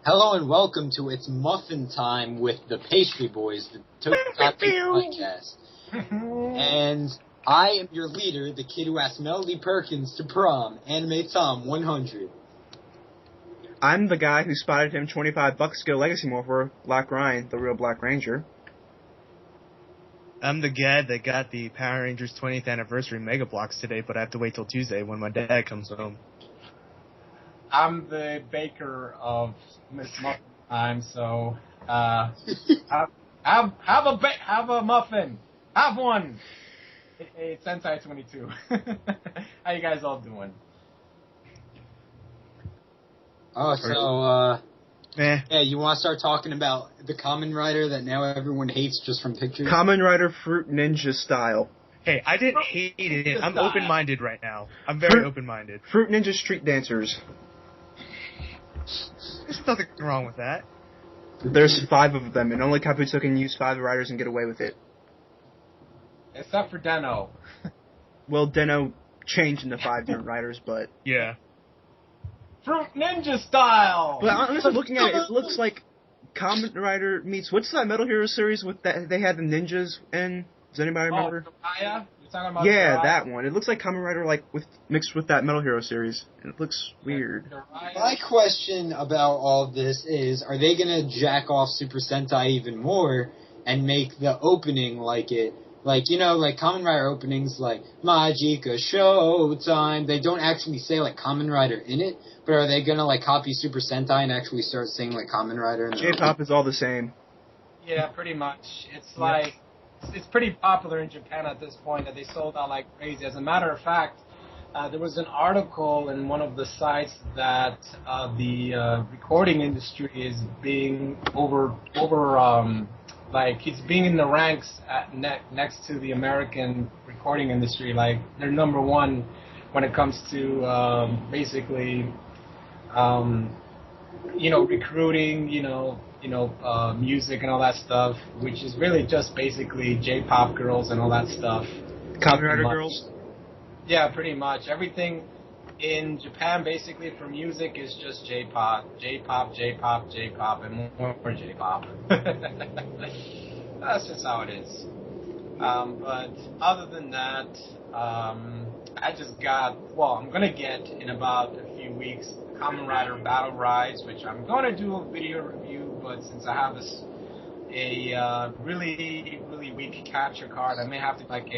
Hello and welcome to It's Muffin Time with the Pastry Boys, the Toku podcast. And I am your leader, the kid who asked Melody Perkins to prom, Anime Tom 100. I'm the guy who spotted him $25 ago Legacy Morpher, Black Ryan, the real Black Ranger. I'm the guy that got the Power Rangers 20th anniversary Mega Blocks today, but I have to wait till Tuesday when my dad comes home. I'm the baker of Miss Muffin Time, so have a muffin, have one. It's Sentai22. How you guys all doing? Oh, so Yeah, you want to start talking about the Kamen Rider that now everyone hates just from pictures? Kamen Rider Fruit Ninja style. Hey, I didn't hate it. I'm open-minded right now. I'm very open-minded. Fruit Ninja Street Dancers. There's nothing wrong with that. There's 5 of them, and only Kabuto can use 5 riders and get away with it. Except for Deno. Well, Deno changed into 5 different riders, but... Yeah. Fruit Ninja style! But honestly, looking at it, it looks like Kamen Rider meets... What's that Metal Hero series with that they had the ninjas in? Does anybody remember? Jiraiya? You're talking about Yeah, Jiraiya? that one. It looks like Kamen Rider mixed with that Metal Hero series. It looks weird. Jiraiya. My question about all of this is, are they going to jack off Super Sentai even more and make the opening like it? Like, you know, like Kamen Rider openings like Magica Showtime, they don't actually say like Kamen Rider in it, but are they going to like copy Super Sentai and actually start saying like Kamen Rider? In J-pop is all the same. Yeah, pretty much. It's like, it's pretty popular in Japan at this point that they sold out like crazy. As a matter of fact, there was an article in one of the sites that the recording industry is being it's being in the ranks at next to the American recording industry. Like, they're number one when it comes to basically, recruiting, music and all that stuff, which is really just basically J-pop girls and all that stuff. Kamen Rider girls? Yeah, pretty much. Everything in Japan, basically, for music is just J-pop, J-pop, J-pop, J-pop, and more J-pop. That's just how it is. But other than that, I'm going to get in about a few weeks Kamen Rider Battle Rise, which I'm going to do a video review, but since I have a really, really weak capture card, I may have to like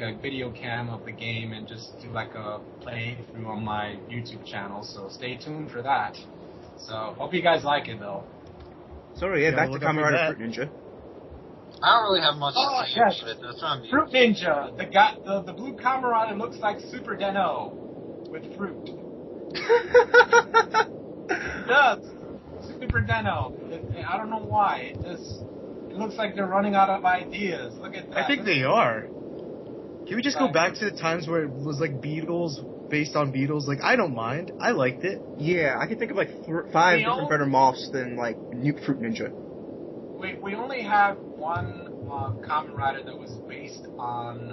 a video cam of the game and just do like a playthrough on my YouTube channel, so stay tuned for that. So, hope you guys like it, though. Sorry, back to Kamen Rider Fruit Ninja. I don't really have much to say yes. about it. That's what I'm Fruit Ninja. The blue Kamen Rider looks like Super Deno with fruit. It does. Super Deno. I don't know why. It looks like they're running out of ideas. Look at that. I think they are. Can we just go back to the times where it was like Beatles, based on Beatles? Like, I don't mind. I liked it. Yeah, I can think of like 5 different better moths than like New Fruit Ninja. We only have one Kamen Rider that was based on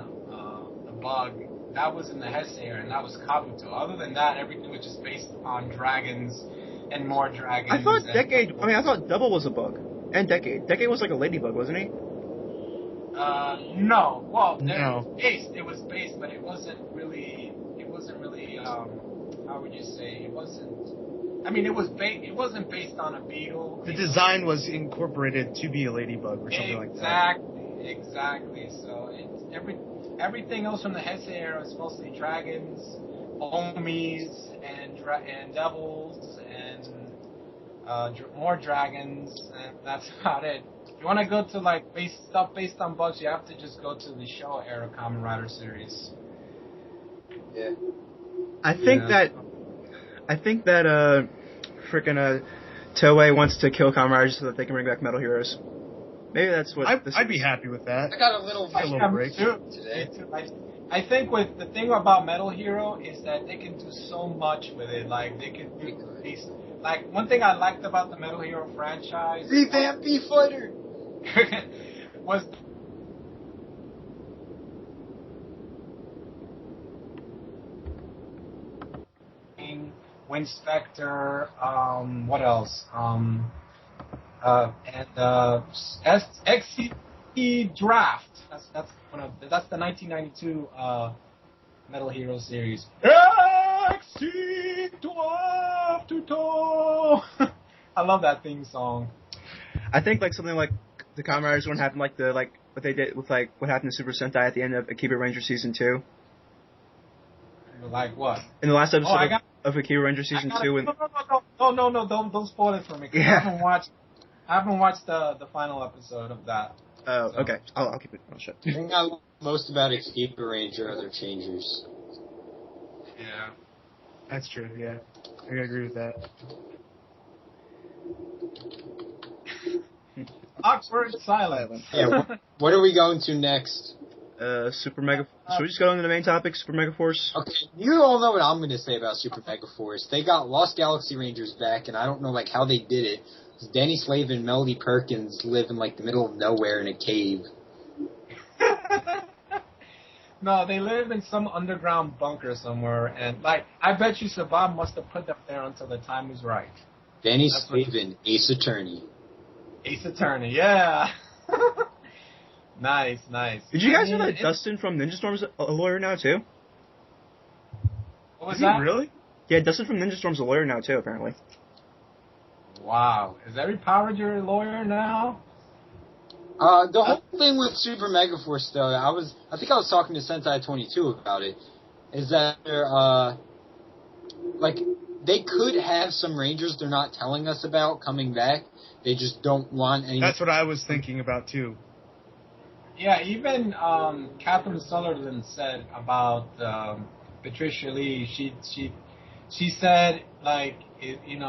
a bug. That was in the Hesse, and that was Kabuto. Other than that, everything was just based on dragons and more dragons. I thought Double was a bug. And Decade. Decade was like a ladybug, wasn't he? No. Well, No. It was based, but it wasn't really, how would you say, it wasn't based on a beetle. The design was incorporated to be a ladybug or something like that. Exactly. So everything else from the Hesse era is mostly dragons, Omis, and devils, and more dragons, and that's about it. If you want to go to like stuff based on bugs, you have to just go to the Showa era Kamen Rider series. Yeah. I think that frickin' Toei wants to kill Kamen Riders so that they can bring back Metal Heroes. Maybe that's what I'd be happy with that. I got a little break today. I think with the thing about Metal Hero is that they can do so much with it. Like, they can do these. Like, one thing I liked about the Metal Hero franchise, Revamp B-Fighter! was Wind Spectre, what else? XC Draft. That's the 1992 Metal Hero series. XC Draft to I love that theme song. I think like something like the Kamen Riders wouldn't happen like what they did with like what happened to Super Sentai at the end of Akiba Ranger Season 2. Like what? In the last episode of Akiba Ranger Season 2. No, don't spoil it for me. Yeah. I haven't watched the final episode of that. Oh, so. Okay. I'll keep it on shut. The thing I love most about Akiba Ranger are their changers. Yeah. That's true, yeah. I agree with that. Awkward silence. Yeah, what are we going to next? Super Mega... Should we just go into the main topic, Super Mega Force? Okay, you all know what I'm going to say about Super Mega Force. They got Lost Galaxy Rangers back, and I don't know like how they did it. Danny Slave and Melody Perkins live in like the middle of nowhere in a cave. No, they live in some underground bunker somewhere, and like I bet you Saban must have put them there until the time was right. Danny Slave and Ace Attorney. Ace Attorney, yeah. Nice. Did you guys know that Dustin from Ninja Storm's a lawyer now too? What was that? Really? Yeah, Dustin from Ninja Storm's a lawyer now too, apparently. Wow. Is every Power Ranger a lawyer now? The whole thing with Super Mega Force, though, I think I was talking to Sentai22 about it, is that they're, like, they could have some Rangers they're not telling us about coming back. They just don't want any. That's what I was thinking about, too. Yeah, even Catherine Sutherland said about Patricia Lee. She said, like, in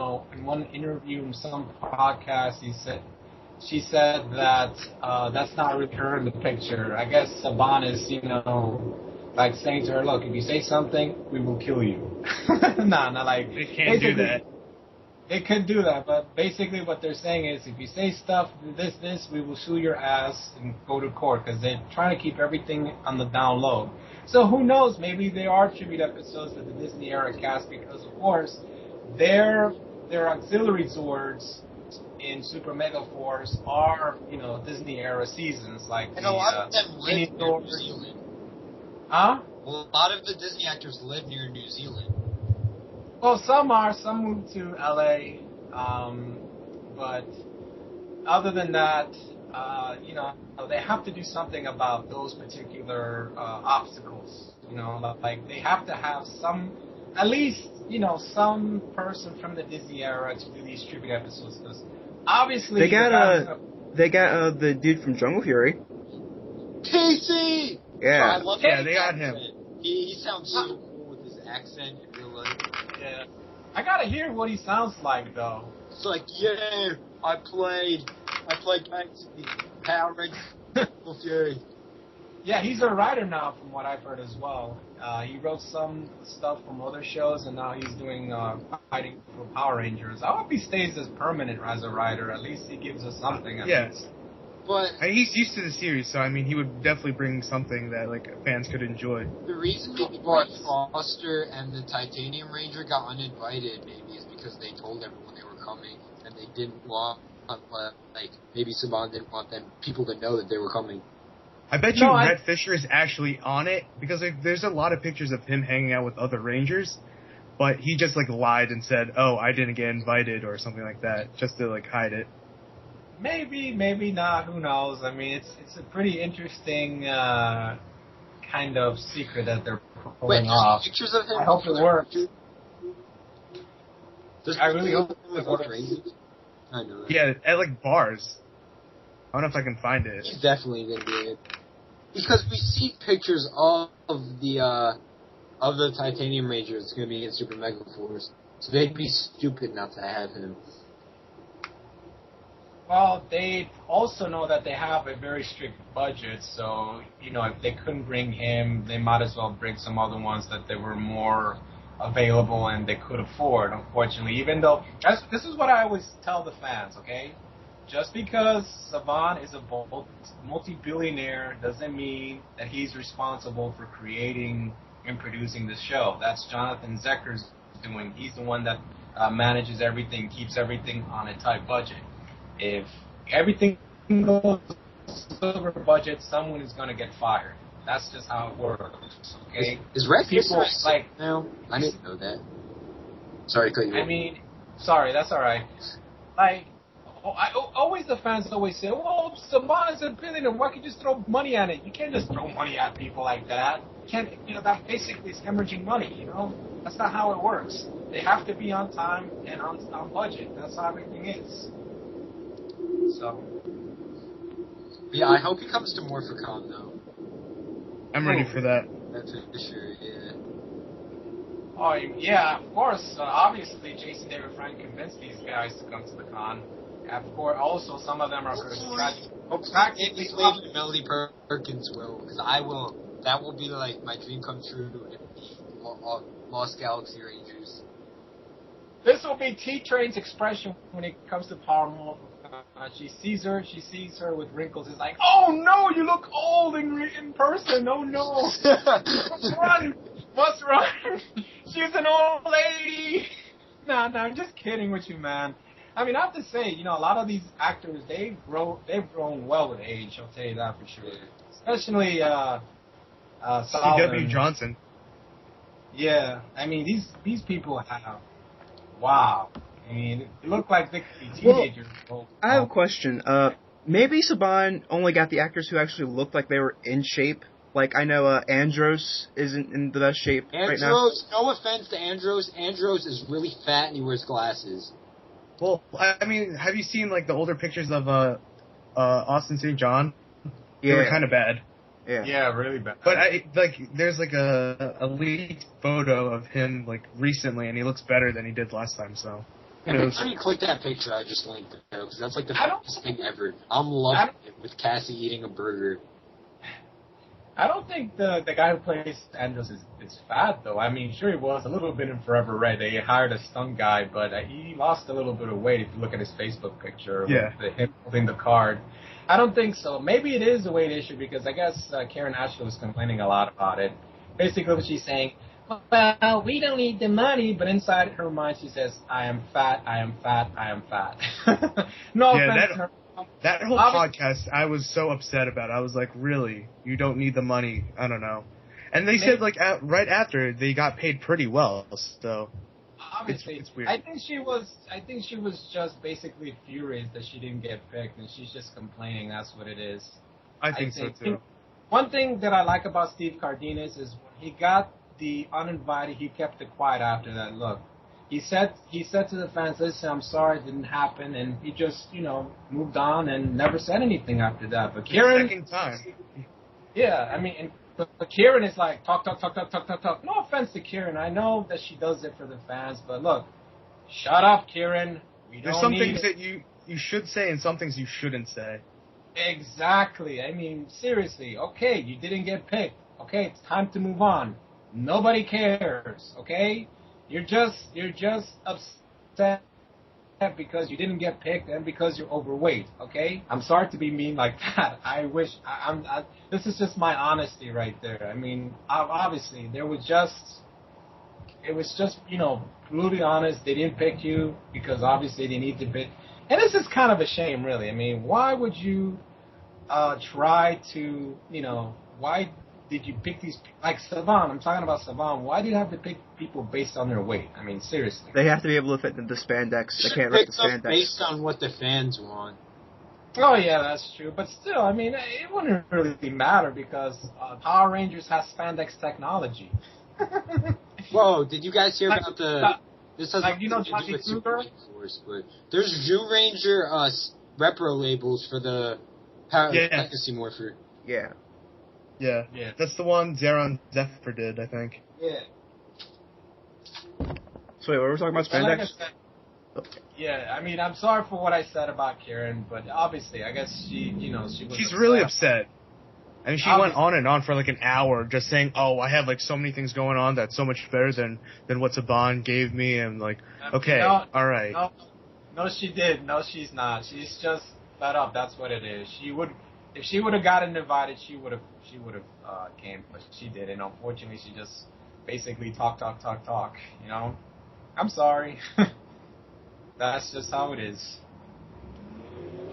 one interview in some podcast, she said that that's not really her in the picture. I guess Saban is, like saying to her, look, if you say something, we will kill you. Like they can't do that. They could do that, but basically what they're saying is if you say stuff, this, we will sue your ass and go to court because they're trying to keep everything on the down low. So who knows? Maybe there are tribute episodes with the Disney era cast because, of course, their auxiliary Zords in Super Mega Force are, Disney era seasons like and a lot of them live near New Zealand. Huh? Well, a lot of the Disney actors live near New Zealand. Well, some moved to LA, but other than that, they have to do something about those particular obstacles. Like they have to have at least some person from the Disney era to do these tribute episodes. Because obviously they got the dude from Jungle Fury. Casey. Yeah. I love they got him. He sounds so cool with his accent in real life. Yeah. I gotta hear what he sounds like though. It's like, yeah, I played Power Rangers Fury. Yeah, he's a writer now, from what I've heard as well. He wrote some stuff from other shows, and now he's doing writing for Power Rangers. I hope he stays as permanent as a writer. At least he gives us something. At least. But he's used to the series, so I mean, he would definitely bring something that like fans could enjoy. The reason maybe Mark Foster and the Titanium Ranger got uninvited maybe is because they told everyone they were coming, and they didn't want maybe Saban didn't want people to know that they were coming. I bet you Rhett Fisher is actually on it because there's a lot of pictures of him hanging out with other Rangers, but he just lied and said, "Oh, I didn't get invited" or something like that, just to hide it. Maybe, maybe not. Who knows? I mean, it's a pretty interesting kind of secret that they're pulling off. Pictures of him. I hope it works. I really hope it works. I know that. Yeah, at bars. I don't know if I can find it. He's definitely gonna do it because we see pictures of the Titanium Ranger that's gonna be in Super Mega Force, so they'd be stupid not to have him. Well, they also know that they have a very strict budget, so, if they couldn't bring him, they might as well bring some other ones that they were more available and they could afford, unfortunately. Even though, this is what I always tell the fans, okay? Just because Saban is a multi-billionaire doesn't mean that he's responsible for creating and producing the show. That's Jonathan Zecker's doing. He's the one that manages everything, keeps everything on a tight budget. If everything goes over budget, someone is going to get fired. That's just how it works. Okay. Is Red People Fisher like now? I didn't know that. Sorry to cut you off. I mean, sorry, that's all right. Like, always the fans always say, "Well, Saban is a billionaire. Why can't you just throw money at it? You can't just throw money at people like that. You can't, that basically is hemorrhaging money. That's not how it works. They have to be on time and on budget. That's how everything is. So, Yeah, I hope he comes to Morphicon though. I'm ready for that. That's for sure. Yeah. oh yeah, of course. Obviously, Jason David Frank convinced these guys to come to the con. Of course, also some of them are practically Maybe Melody Perkins will, because I will. That will be like my dream come true to be Lost Galaxy Rangers. This will be T-Train's expression when it comes to Power Morph. She sees her with wrinkles. It's like, oh no, you look old in person. Oh no, must run. She's an old lady. No, I'm just kidding with you, man. I mean, I have to say, a lot of these actors, they've grown well with age. I'll tell you that for sure. Especially C.W. Johnson. Yeah, I mean these people have. Wow. I mean, they look like they could be teenagers. Well, I have a question. Maybe Saban only got the actors who actually looked like they were in shape. Like, I know Andros isn't in the best shape right now. Andros, no offense to Andros. Andros is really fat and he wears glasses. Well, I mean, have you seen, like, the older pictures of Austin St. John? They were kind of bad. Yeah, really bad. But, there's, like, a leaked photo of him, like, recently, and he looks better than he did last time, so... Make sure you click that picture I just linked there, because that's like the funniest thing ever. I'm loving it with Cassie eating a burger. I don't think the guy who plays Andros is fat, though. I mean, sure he was a little bit in Forever Red. They hired a stunt guy, but he lost a little bit of weight if you look at his Facebook picture with him holding the card. I don't think so. Maybe it is a weight issue because I guess Karen Ashley was complaining a lot about it. Basically what she's saying, well, we don't need the money, but inside her mind she says, I am fat, I am fat, I am fat. No offense to her. That whole podcast, I was so upset about it. I was like, really? You don't need the money? I don't know. And they said, like, right after, they got paid pretty well, so... Obviously, it's weird. I think she was just basically furious that she didn't get picked, and she's just complaining. That's what it is. I think so, too. One thing that I like about Steve Cardenas is when he got the uninvited, he kept it quiet after that. Look, he said to the fans, listen, I'm sorry it didn't happen, and he just, moved on and never said anything after that. But Karen... Second time. Yeah, I mean, but Karen is like, talk. No offense to Karen. I know that she does it for the fans, but look, shut up, Karen. There's some things that you should say and some things you shouldn't say. Exactly. I mean, seriously. Okay, you didn't get picked. Okay, it's time to move on. Nobody cares. Okay, you're just upset because you didn't get picked and because you're overweight. Okay, I'm sorry to be mean like that. I wish this is just my honesty right there. I mean, obviously it was just brutally honest. They didn't pick you because obviously they need to pick. And this is kind of a shame, really. I mean, why would you try to, why did you pick these, like Saban, I'm talking about Saban, why do you have to pick people based on their weight? I mean, seriously. They have to be able to fit into the spandex. They can't rip the spandex. Based on what the fans want. Oh, yeah, that's true. But still, I mean, it wouldn't really matter because Power Rangers has spandex technology. Whoa, did you guys hear about this has like, nothing to do with Super Light Force, but there's Zoo Ranger repro labels for the Power Legacy Morpher. Yeah. Yeah. That's the one Zeron Zephyr did, I think. Yeah. So wait, we're talking about spandex? Like yeah, I mean, I'm sorry for what I said about Karen, but obviously, I guess she was. She's really upset. I mean, she went on and on for like an hour just saying, oh, I have like so many things going on that's so much better than what Saban gave me, and like, okay, all right. No, she did. No, she's not. She's just fed up. That's what it is. If she would have gotten invited, she would have came, but she didn't. Unfortunately, she just basically talk. I'm sorry. That's just how it is.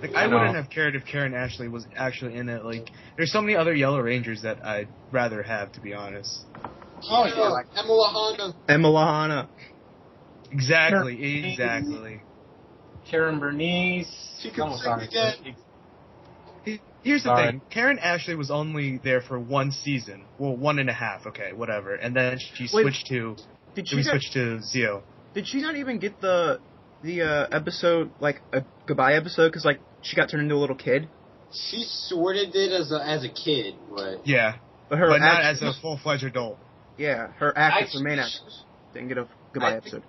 Like, I wouldn't have cared if Karen Ashley was actually in it. Like, there's so many other Yellow Rangers that I'd rather have, to be honest. Oh, yeah, like Emma Lahana. Emma Lahana. Exactly. Karen Bernice. She could sing again. Here's the thing. Karen Ashley was only there for 1 season. Well, 1.5, okay, whatever. And then she switched to... switched to Zio. Did she not even get the episode, like, a goodbye episode? Because, like, she got turned into a little kid? She sort of did as a kid, but... Yeah. But not as a full-fledged adult. Yeah, her actress, her main actress, didn't get a goodbye episode.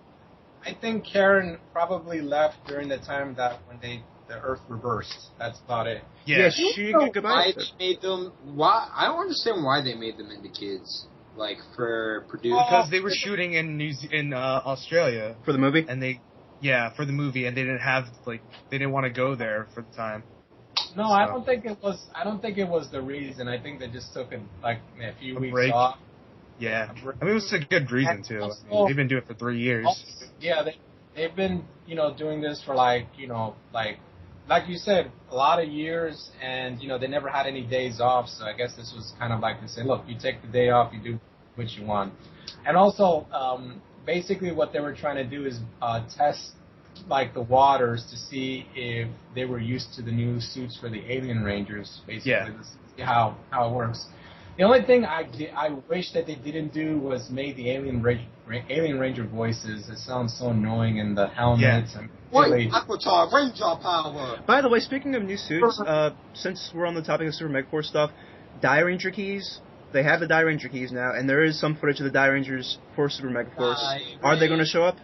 I think Karen probably left during the time that when the Earth reversed. That's about it. Yeah, she didn't get a goodbye episode. I don't understand why they made them into kids. Like, for producing. Because they were shooting in Australia. For the movie? And for the movie, and they didn't want to go there for the time. No, so. I don't think it was the reason. I think they just took a few weeks break. Off. Yeah. I mean, it was a good reason, too. Also, I mean, they've been doing it for 3 years. Yeah, they've been, doing this for like you said, a lot of years, and, they never had any days off, so I guess this was kind of like to say, look, you take the day off, you do what you want. And also, basically what they were trying to do is test, like, the waters to see if they were used to the new suits for the Alien Rangers, basically, to see how it works. The only thing I wish that they didn't do was make the Alien Ranger voices. It sounds so annoying, and the helmets. Yeah. Aquatar, Ranger power. By the way, speaking of new suits, since we're on the topic of Super Megaforce stuff, Die Ranger keys. They have the Die Ranger keys now, and there is some footage of the Die Rangers for Super Megaforce. Are they going to show up?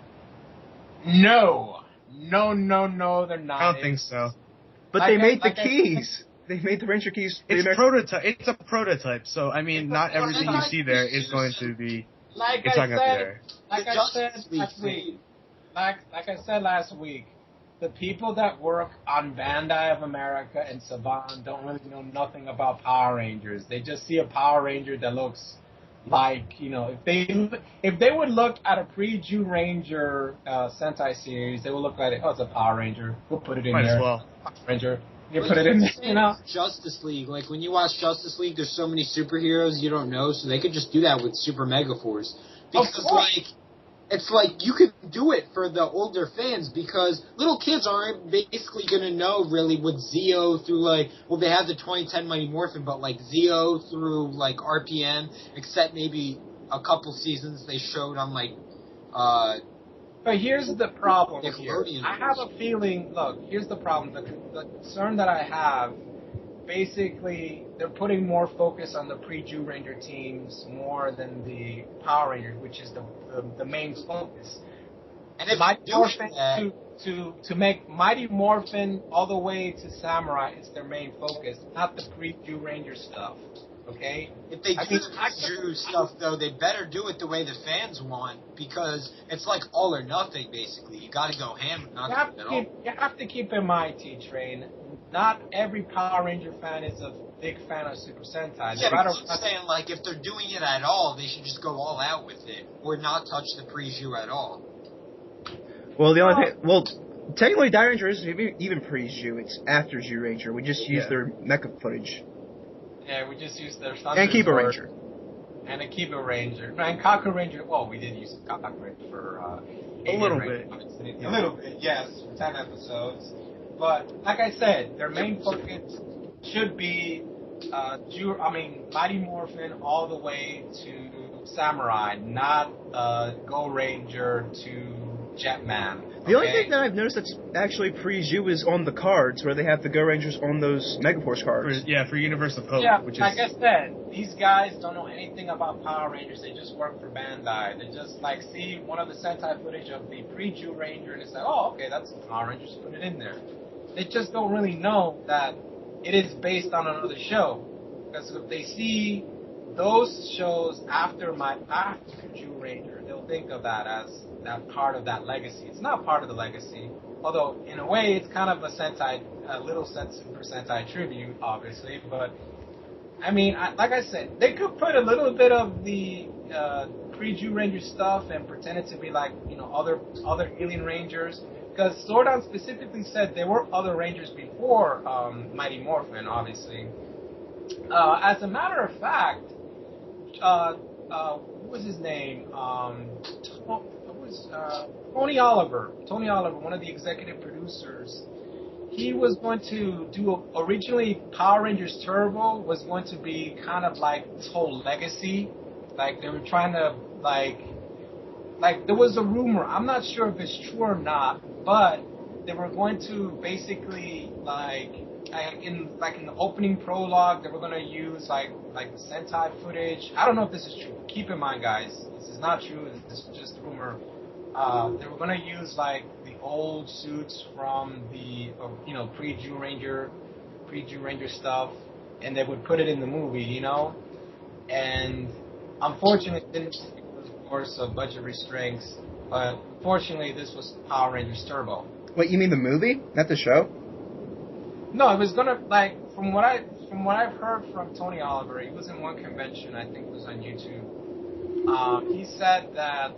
No, they're not. I don't think so. But they made the keys. They made the Ranger keys. It's prototype. It's a prototype, so I mean, not everything you see there is going to be. Like I said last week, the people that work on Bandai of America and Saban don't really know nothing about Power Rangers. They just see a Power Ranger that looks like, if they would look at a pre-Jew Ranger Sentai series, they would look at it. Oh, it's a Power Ranger. We'll put it in there. Might as well. Power Ranger. You put it in there, Justice League. Like, when you watch Justice League, there's so many superheroes you don't know, so they could just do that with Super Megaforce. Because, it's like, you could do it for the older fans, because little kids aren't basically going to know, really, what Zio through, they have the 2010 Mighty Morphin, but, Zio through, RPM, except maybe a couple seasons they showed on, But here's the problem here. I have a feeling, here's the problem. The concern that I have, basically, they're putting more focus on the pre-Jew Ranger teams more than the Power Rangers, which is the main focus. And if Mighty Morphin, to make Mighty Morphin all the way to Samurai is their main focus, not the pre-Jew Ranger stuff. Okay? If they do the Jew stuff, though, they better do it the way the fans want, because it's like all or nothing, basically. You got to go ham, not at all. You have to keep in mind, T-Train, not every Power Ranger fan is a big fan of Super Sentai. Yeah, but I'm saying, if they're doing it at all, they should just go all out with it, or not touch the pre-Jew at all. Well, the only thing, technically, Die Ranger isn't even pre-Jew. It's after Jew Ranger. We just use their mecha footage. Yeah, we just used their Thunder and Kiba Ranger. And a Kiba Ranger. And Kaku Ranger, we did use Kaku Ranger for a little bit. A little bit, yes, for 10 episodes. But, like I said, their main focus should be Mighty Morphin all the way to Samurai, not Go Ranger to Jetman. The only thing that I've noticed that's actually pre-Jew is on the cards, where they have the Go Rangers on those Megaforce cards. For Universe of Hope. Yeah, like I said, these guys don't know anything about Power Rangers. They just work for Bandai. They just, see one of the Sentai footage of the pre-Jew Ranger, and it's like, oh, okay, that's Power Rangers, put it in there. They just don't really know that it is based on another show. Because if they see those shows after Jew Ranger, they'll think of that as that part of that legacy. It's not part of the legacy, although in a way it's kind of a little Super Sentai tribute, obviously. But I mean, like I said, they could put a little bit of the pre-Jew Ranger stuff and pretended to be like, other alien Rangers. Because Zordon specifically said there were other Rangers before Mighty Morphin, obviously. As a matter of fact, what was his name? Tony Oliver. Tony Oliver, one of the executive producers. He was going to do originally Power Rangers Turbo was going to be kind of like this whole legacy. Like they were trying to like there was a rumor. I'm not sure if it's true or not, but they were going to basically in the opening prologue they were going to use like the Sentai footage. I don't know if this is true. Keep in mind, guys, this is not true. This is just rumor. They were going to use like the old suits from the pre-Jew Ranger stuff, and they would put it in the movie, And unfortunately, it didn't because of course of budget restraints. But fortunately, this was Power Rangers Turbo. Wait, you mean the movie, not the show? No, it was gonna from what I've heard from Tony Oliver. He was in one convention, I think it was on YouTube. He said that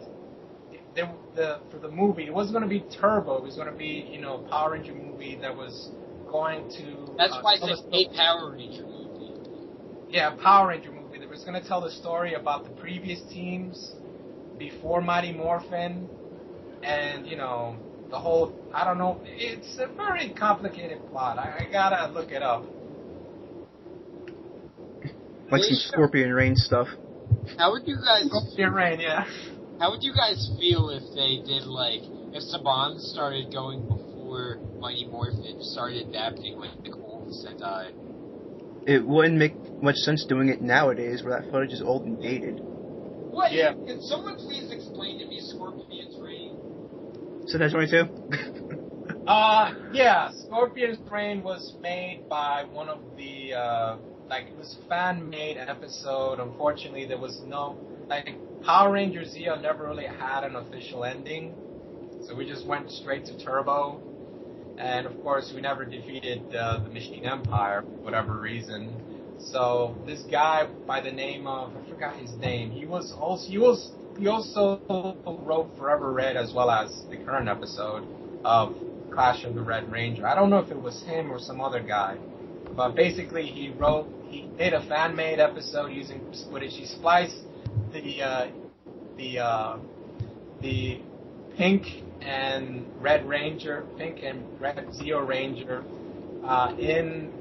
for the movie, it wasn't going to be Turbo. It was going to be, Power Ranger movie that was going to... That's why it's a Power Ranger movie. Yeah, Power Ranger movie. That was going to tell the story about the previous teams before Mighty Morphin. And, the whole... I don't know. It's a very complicated plot. I gotta look it up. Like some Scorpion Rain stuff. How would you guys... Scorpion Rain, yeah. How would you guys feel if they did, if Saban started going before Mighty Morphin started adapting, the old Sentai? It wouldn't make much sense doing it nowadays, where that footage is old and dated. What? Yeah. Can someone please explain to me Scorpion's Reign? Sentai22? Yeah. Scorpion's Reign was made by one of the, it was a fan-made episode. Unfortunately, there was no, Power Ranger Zeo never really had an official ending, so we just went straight to Turbo, and of course we never defeated the Machine Empire for whatever reason. So this guy by the name of, I forgot his name, he also wrote Forever Red as well as the current episode of Clash of the Red Ranger. I don't know if it was him or some other guy, but basically he did a fan-made episode using footage. He spliced the pink and red Zeo Ranger in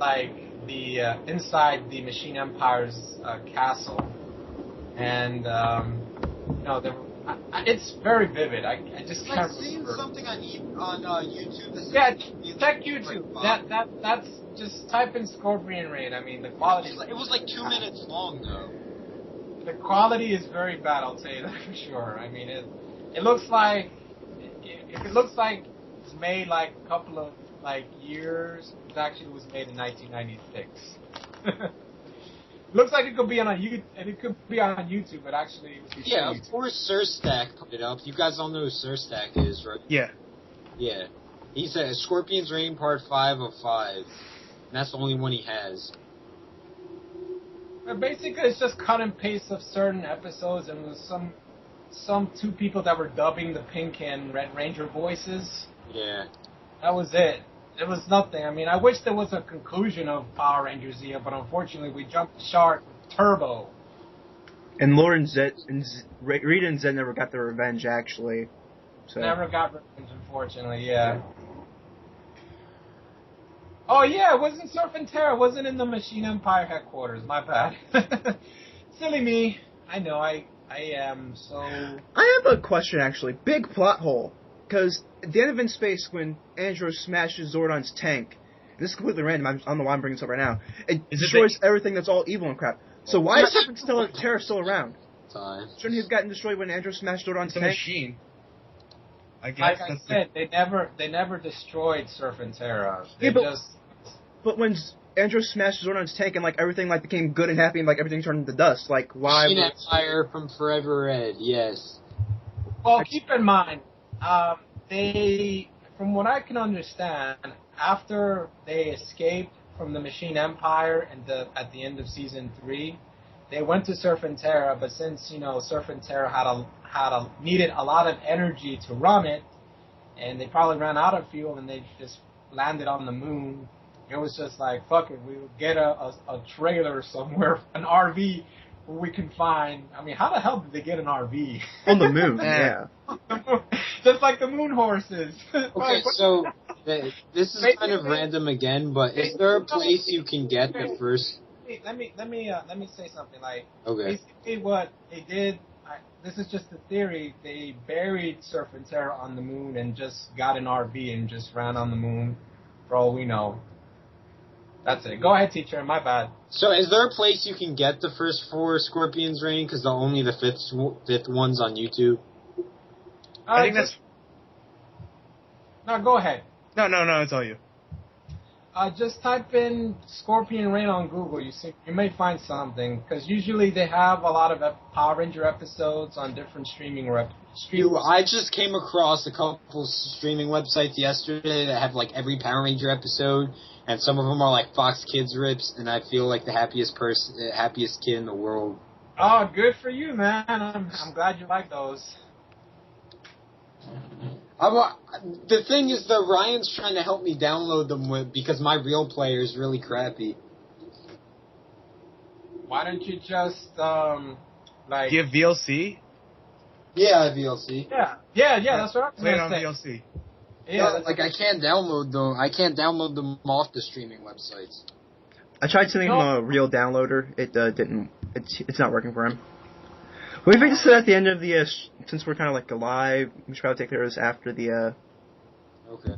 inside the Machine Empire's castle, and it's very vivid. I just can't remember. Something on YouTube. Yeah, check YouTube. That's just type in Scorpion Raid. I mean, the quality. It was 2 minutes long though. The quality is very bad, I'll tell you that for sure. I mean, it looks like, if it looks like it's made a couple of years, it actually was made in 1996. Looks like it could be on YouTube, but actually it was yeah, of course Sir Stack put it up. You guys all know who Sir Stack is, right? Yeah. Yeah. He said Scorpion's Reign Part 5 of 5. And that's the only one he has. But basically, it's just cut and paste of certain episodes, and with some two people that were dubbing the Pink and Red Ranger voices. Yeah. That was it. There was nothing. I mean, I wish there was a conclusion of Power Rangers Zeo, but unfortunately, we jumped the shark with Turbo. And Lauren Rita and Zed never got their revenge, actually. So. Never got revenge, unfortunately. Yeah. Oh yeah, it wasn't Surf and Terra. It wasn't in the Machine Empire headquarters. My bad. Silly me. I know. I am so. I have a question actually. Big plot hole. Because at the end of In Space, when Andros smashes Zordon's tank, and this is completely random. I don't know why I'm bringing this up right now. It destroys everything that's all evil and crap. So why is Surf and Terra still around? Shouldn't he have gotten destroyed when Andros smashed Zordon's tank? Machine. I guess. Like I said, they never destroyed Surf and Terra. But when Andros smashed Zordon's tank and everything became good and happy and everything turned into dust, why? Machine Empire from Forever Red, yes. Well, keep in mind, from what I can understand, after they escaped from the Machine Empire and at the end of season 3, they went to Serpentera, but since Serpentera needed a lot of energy to run it, and they probably ran out of fuel, and they just landed on the moon. It was just like, fuck it, we'll get a trailer somewhere, an RV where we can find. I mean, how the hell did they get an RV on the moon? Yeah, just like the moon horses. Okay, so this is kind of random again, but is there a place you can get the first? Let me say something. Like, okay, basically what they did. This is just a theory. They buried Serpentera on the moon and just got an RV and just ran on the moon. For all we know. That's it. Go ahead, teacher. My bad. So, is there a place you can get the first 4 Scorpions Reign? Because only the fifth one's on YouTube. I think that's. No, go ahead. No, it's all you. Just type in Scorpion Reign on Google. You may find something, because usually they have a lot of Power Ranger episodes on different streaming. I just came across a couple streaming websites yesterday that have like every Power Ranger episode, and some of them are like Fox Kids rips, and I feel like the happiest kid in the world. Oh, good for you, man! I'm glad you like those. The thing is, though, Ryan's trying to help me download them because my real player is really crappy. Why don't you just Do you have VLC? Yeah, I have VLC. Yeah. That's what I'm Play it saying. on VLC. Yeah, no, like I can't download them. I can't download them off the streaming websites. I tried sending him a real downloader. It didn't. It's not working for him. We think this is at the end of the, since we're kind of like alive, we should probably take care of this after the, Okay.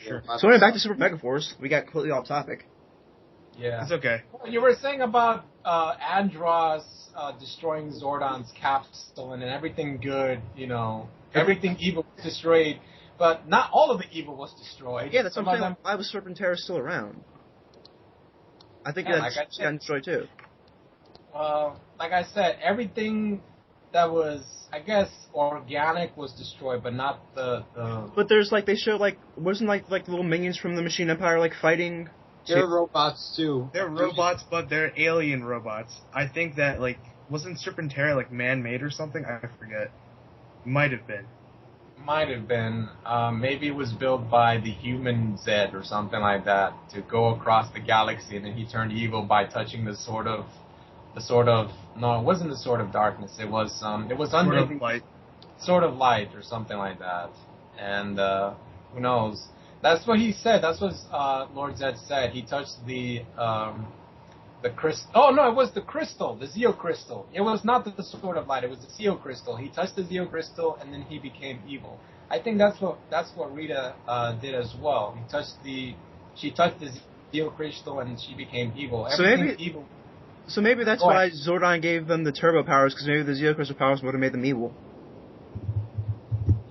Sure. So we're back to Super Megaforce. We got completely off topic. Yeah. It's okay. You were saying about Andros destroying Zordon's capsule and everything good, everything evil was destroyed, but not all of the evil was destroyed. Yeah, that's what I'm saying. Why was Serpentera still around? I think that's gotten destroyed too. Like I said, everything that was, I guess, organic was destroyed, but not the. But there's they show wasn't like little minions from the Machine Empire fighting. They're robots too. They're robots, but they're alien robots. I think that wasn't Serpentera man-made or something? I forget. Might have been. Maybe it was built by the human Zed or something like that to go across the galaxy, and then he turned evil by touching the sword of. No, it wasn't the Sword of Darkness. It was under the light. Sword of Light or something like that. And who knows? That's what he said. That's what Lord Zed said. He touched the crystal. Oh no, it was the crystal, the Zeo crystal. It was not the Sword of Light. It was the Zeo crystal. He touched the Zeo crystal, and then he became evil. I think that's what Rita did as well. She touched the Zeo crystal, and she became evil. Evil. So maybe that's why Zordon gave them the turbo powers, because maybe the Zeo Crystal powers would have made them evil.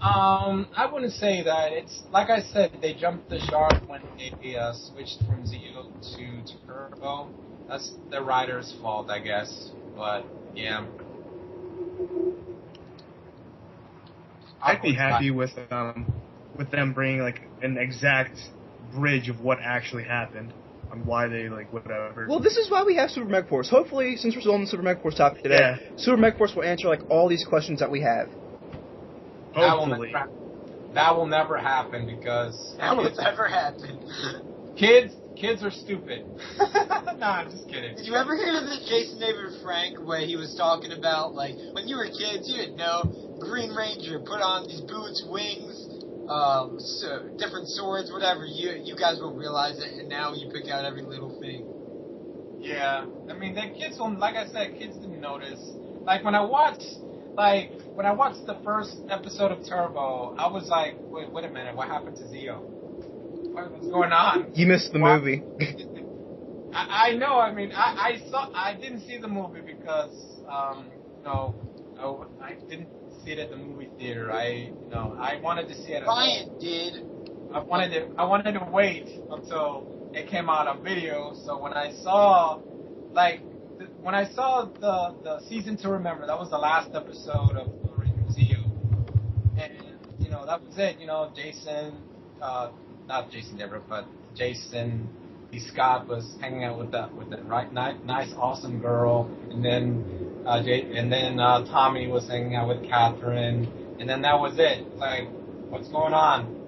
I wouldn't say that. It's like I said, they jumped the shark when they switched from Zeo to Turbo. That's the writer's fault, I guess. But yeah, I'd be happy with them bringing an exact bridge of what actually happened. Why they whatever. Well, this is why we have Super Megaforce. Hopefully, since we're still on the Super Megaforce topic today, Super Megaforce will answer all these questions that we have. Hopefully. That will never happen because That will never happen. Kids are stupid. Nah, I'm just kidding. Did you ever hear of the Jason David Frank where he was talking about when you were kids you didn't know Green Ranger put on these boots, wings, different swords, whatever. You guys won't realize it, and now you pick out every little thing. Yeah, I mean, the kids don't. Like I said, kids didn't notice. When I watched the first episode of Turbo, I was like, wait a minute, what happened to Zeo? What's going on? You missed the movie. I know. I mean, I didn't see the movie because I didn't see it at the movie theater. I wanted to see it at Ryan home. did. I wanted to wait until it came out on video. So when I saw the season to remember, that was the last episode of Zeo, and that was it. Jason, not Jason Deborah, but Jason Scott was hanging out with that nice, awesome girl, and then Tommy was hanging out with Catherine, and then that was it. It's like, what's going on?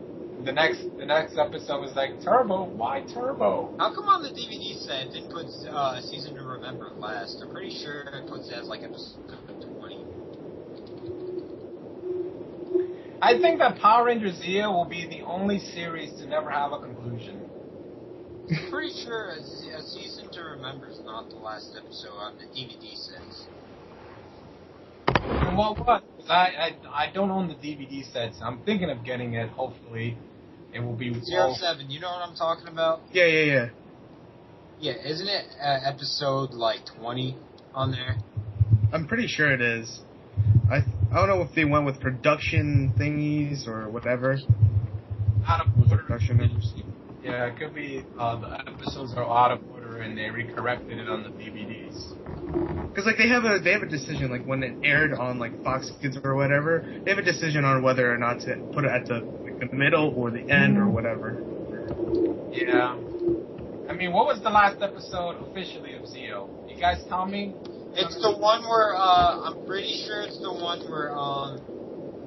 The next episode was like, Turbo. Why Turbo? How come on the DVD set it didn't put Season to Remember last? I'm pretty sure it puts it as like episode 20. I think that Power Rangers Zeo will be the only series to never have a conclusion. I'm pretty sure a Season to Remember is not the last episode on the DVD sets. Well, what? I don't own the DVD sets. I'm thinking of getting it. Hopefully, it will be 07. You know what I'm talking about? Yeah. Yeah, isn't it episode like 20 on there? I'm pretty sure it is. I don't know if they went with production thingies or whatever. Out of order. Production numbers. Yeah, it could be the episodes are out of order and they recorrected it on the DVDs. Because like they have a decision, like when it aired on like Fox Kids or whatever, they have a decision on whether or not to put it at the middle or the end or whatever. Yeah. I mean, what was the last episode officially of Zeo? You guys tell me. It's the one where I'm pretty sure it's the one where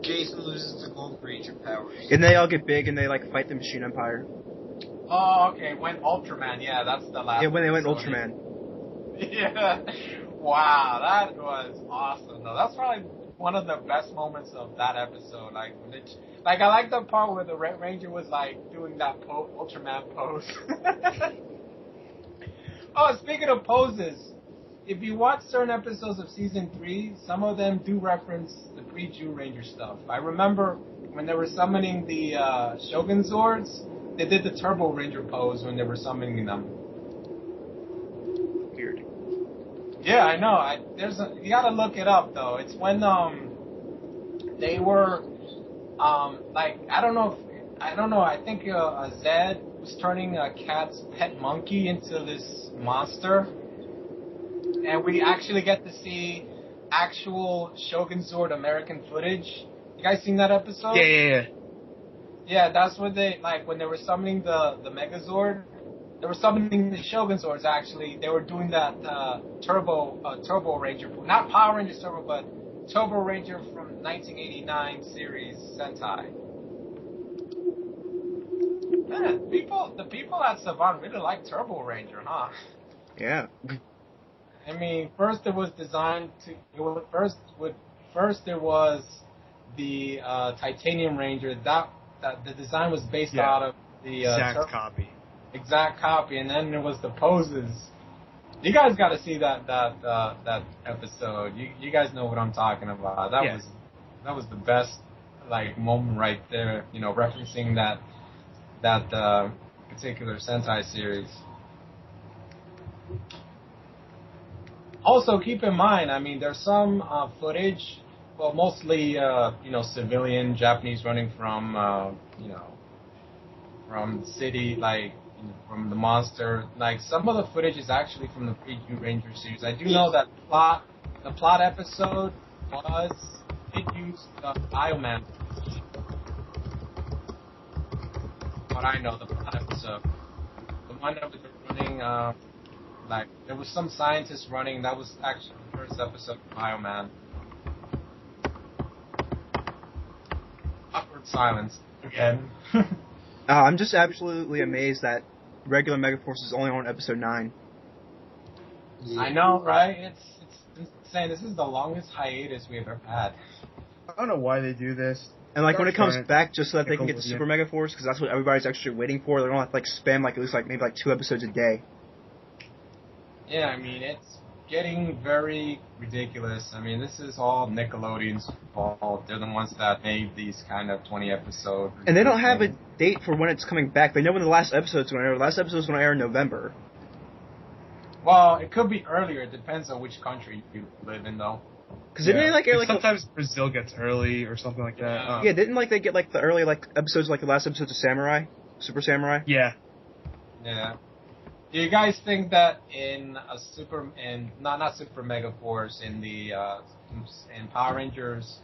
Jason loses the Gold Ranger powers. And they all get big and they like fight the Machine Empire. Oh, okay. When Ultraman, yeah, that's the last. Yeah, when they went episode. Ultraman. Yeah. Wow, that was awesome. Though that's probably one of the best moments of that episode. Like I like the part where the Red Ranger was like doing that Ultraman pose. Oh, speaking of poses, if you watch certain episodes of season 3, some of them do reference the pre-Jew Ranger stuff. I remember when they were summoning the Shogun Zords, they did the Turbo Ranger pose when they were summoning them. Weird. Yeah, I know. You gotta look it up though. It's when they were I don't know. I think Zed was turning a cat's pet monkey into this monster, and we actually get to see actual Shogun Zord American footage. You guys seen that episode? Yeah. Yeah, that's when when they were summoning the Megazord. They were summoning the Shogun Zords, actually. They were doing that Turbo Ranger. Not Power Rangers Turbo, but Turbo Ranger from 1989 series Sentai. Man, the people at Saban really like Turbo Ranger, huh? Yeah. I mean, first it was designed to... First there was the Titanium Ranger. That the design was based out of the... exact copy. Exact copy, and then there was the poses. You guys got to see that episode. You guys know what I'm talking about. That was the best moment right there. You know, referencing that particular Sentai series. Also, keep in mind, I mean, there's some footage. Well, mostly civilian Japanese running from from the city, from the monster. Like, some of the footage is actually from the pre-Jew Ranger series. I do know that the plot episode it used Bioman. What I know, the plot episode. The one that was running, there was some scientist running, that was actually the first episode of Bioman. Awkward silence again. I'm just absolutely amazed that regular Megaforce is only on episode 9. Yeah. I know, right? It's insane. This is the longest hiatus we've ever had. I don't know why they do this. And when it comes back, just so that they can get the Super Megaforce, because that's what everybody's actually waiting for. They're gonna have to spam at least maybe 2 episodes a day. Yeah, I mean, it's getting very ridiculous. I mean, this is all Nickelodeon's fault. They're the ones that made these kind of 20 episodes. And they don't have a date for when it's coming back. They know when the last episode's going to air. The last episode's going to air in November. Well, it could be earlier. It depends on which country you live in, though. Because didn't they air sometimes Brazil gets early or something like that. Yeah, didn't they get the early episodes, the last episodes of Samurai, Super Samurai? Yeah. Yeah. Do you guys think that in not Super Megaforce, in the in Power Rangers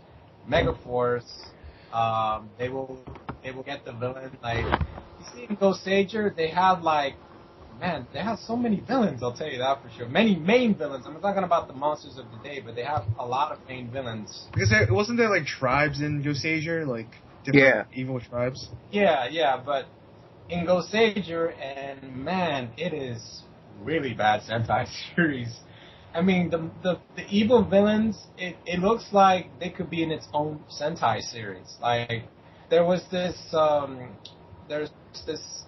Megaforce, they will get the villain? You see in Ghost Sager, they have man, they have so many villains, I'll tell you that for sure. Many main villains. I'm not talking about the monsters of the day, but they have a lot of main villains. Because wasn't there like tribes in Goseiger, like different evil tribes? Yeah, but in Goseiger, and man, it is really bad Sentai series. I mean, the evil villains, it looks like they could be in its own Sentai series. Like, there was this,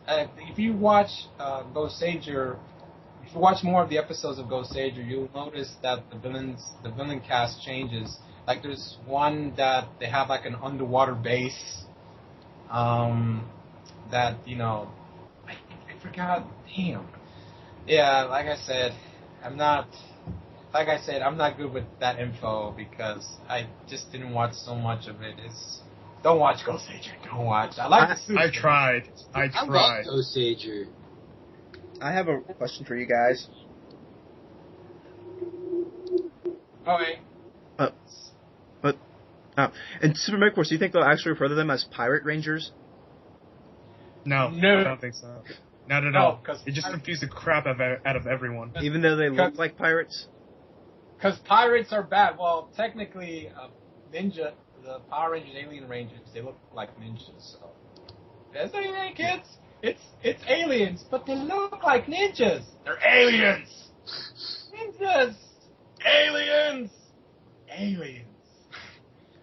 if you watch Goseiger, if you watch more of the episodes of Goseiger, you'll notice that the villain cast changes. Like, there's one that they have like an underwater base, that, you know, I forgot, damn. Yeah, like I said, I'm not good with that info because I just didn't watch so much of it. Don't watch Goseiger. Don't watch. I tried. I love Goseiger. I have a question for you guys. Okay. In Super Megaforce, do you think they'll actually refer to them as Pirate Rangers? No, I don't think so. Not at all. It just confused the crap out of everyone. Even though they look like pirates? Because pirates are bad. Well, technically, the Power Rangers, Alien Rangers, they look like ninjas. So, that's what you mean, kids. It's aliens, but they look like ninjas. They're aliens. Ninjas. Aliens.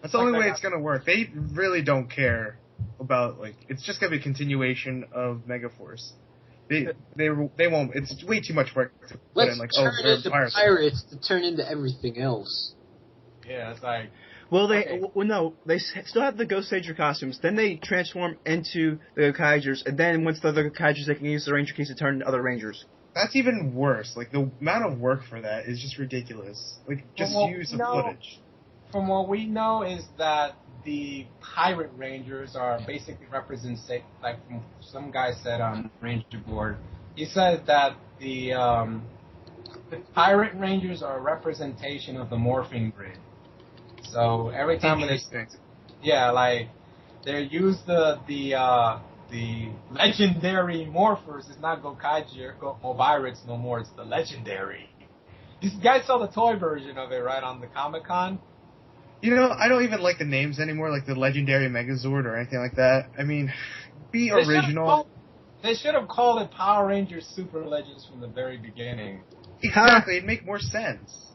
That's the only way it's gonna work. They really don't care about, like, it's just gonna be a continuation of Megaforce. They won't. It's way too much work to put in. Like, turn into pirates to turn into everything else. Yeah, it's like. Well, they still have the Goseiger costumes. Then they transform into the Gokaigers, and then once the other Gokaigers, they can use the Ranger keys to turn into other Rangers. That's even worse. Like, the amount of work for that is just ridiculous. Like, just use the footage. From what we know is that the Pirate Rangers are basically like some guy said on Ranger Board. He said that the Pirate Rangers are a representation of the morphing grid. So every time they use the legendary morphers. It's not Gokaiger or Mobirates no more. It's the legendary. You guys saw the toy version of it, right, on the Comic-Con? You know, I don't even like the names anymore, like the Legendary Megazord or anything like that. I mean, be original. They should have called it Power Rangers Super Legends from the very beginning. Exactly, it'd make more sense.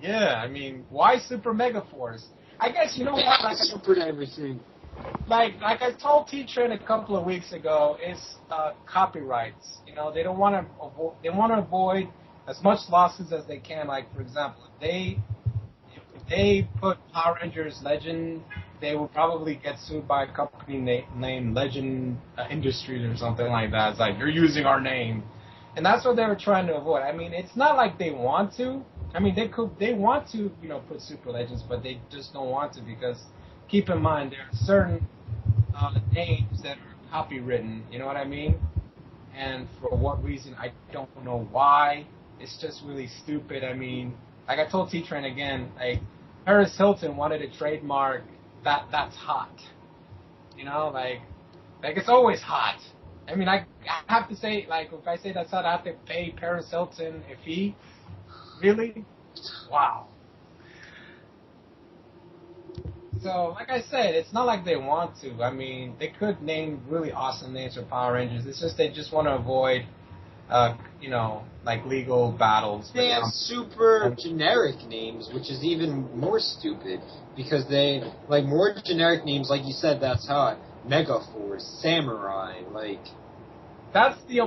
Yeah, I mean, why Super Megaforce? I guess, you know what? Like, super everything. Like I told T-Train a couple of weeks ago, it's copyrights. You know, they want to avoid as much losses as they can. Like, for example, if they put Power Rangers Legend, they will probably get sued by a company named Legend Industries or something like that. It's like, you're using our name. And that's what they were trying to avoid. I mean, it's not like they want to. I mean, they want to, you know, put Super Legends, but they just don't want to because, keep in mind, there are certain names that are copywritten, you know what I mean? And for what reason, I don't know why. It's just really stupid. I mean, like I told T-Train again, like, Paris Hilton wanted to trademark that's hot. You know, like it's always hot. I mean, I have to say, like, if I say that's hot, I have to pay Paris Hilton a fee. Really? Wow. So, like I said, it's not like they want to. I mean, they could name really awesome names for Power Rangers. It's just they just want to avoid, you know, like legal battles. They have super generic names, which is even more stupid because they like more generic names, like you said. That's hot. Megaforce, Samurai, like. That's the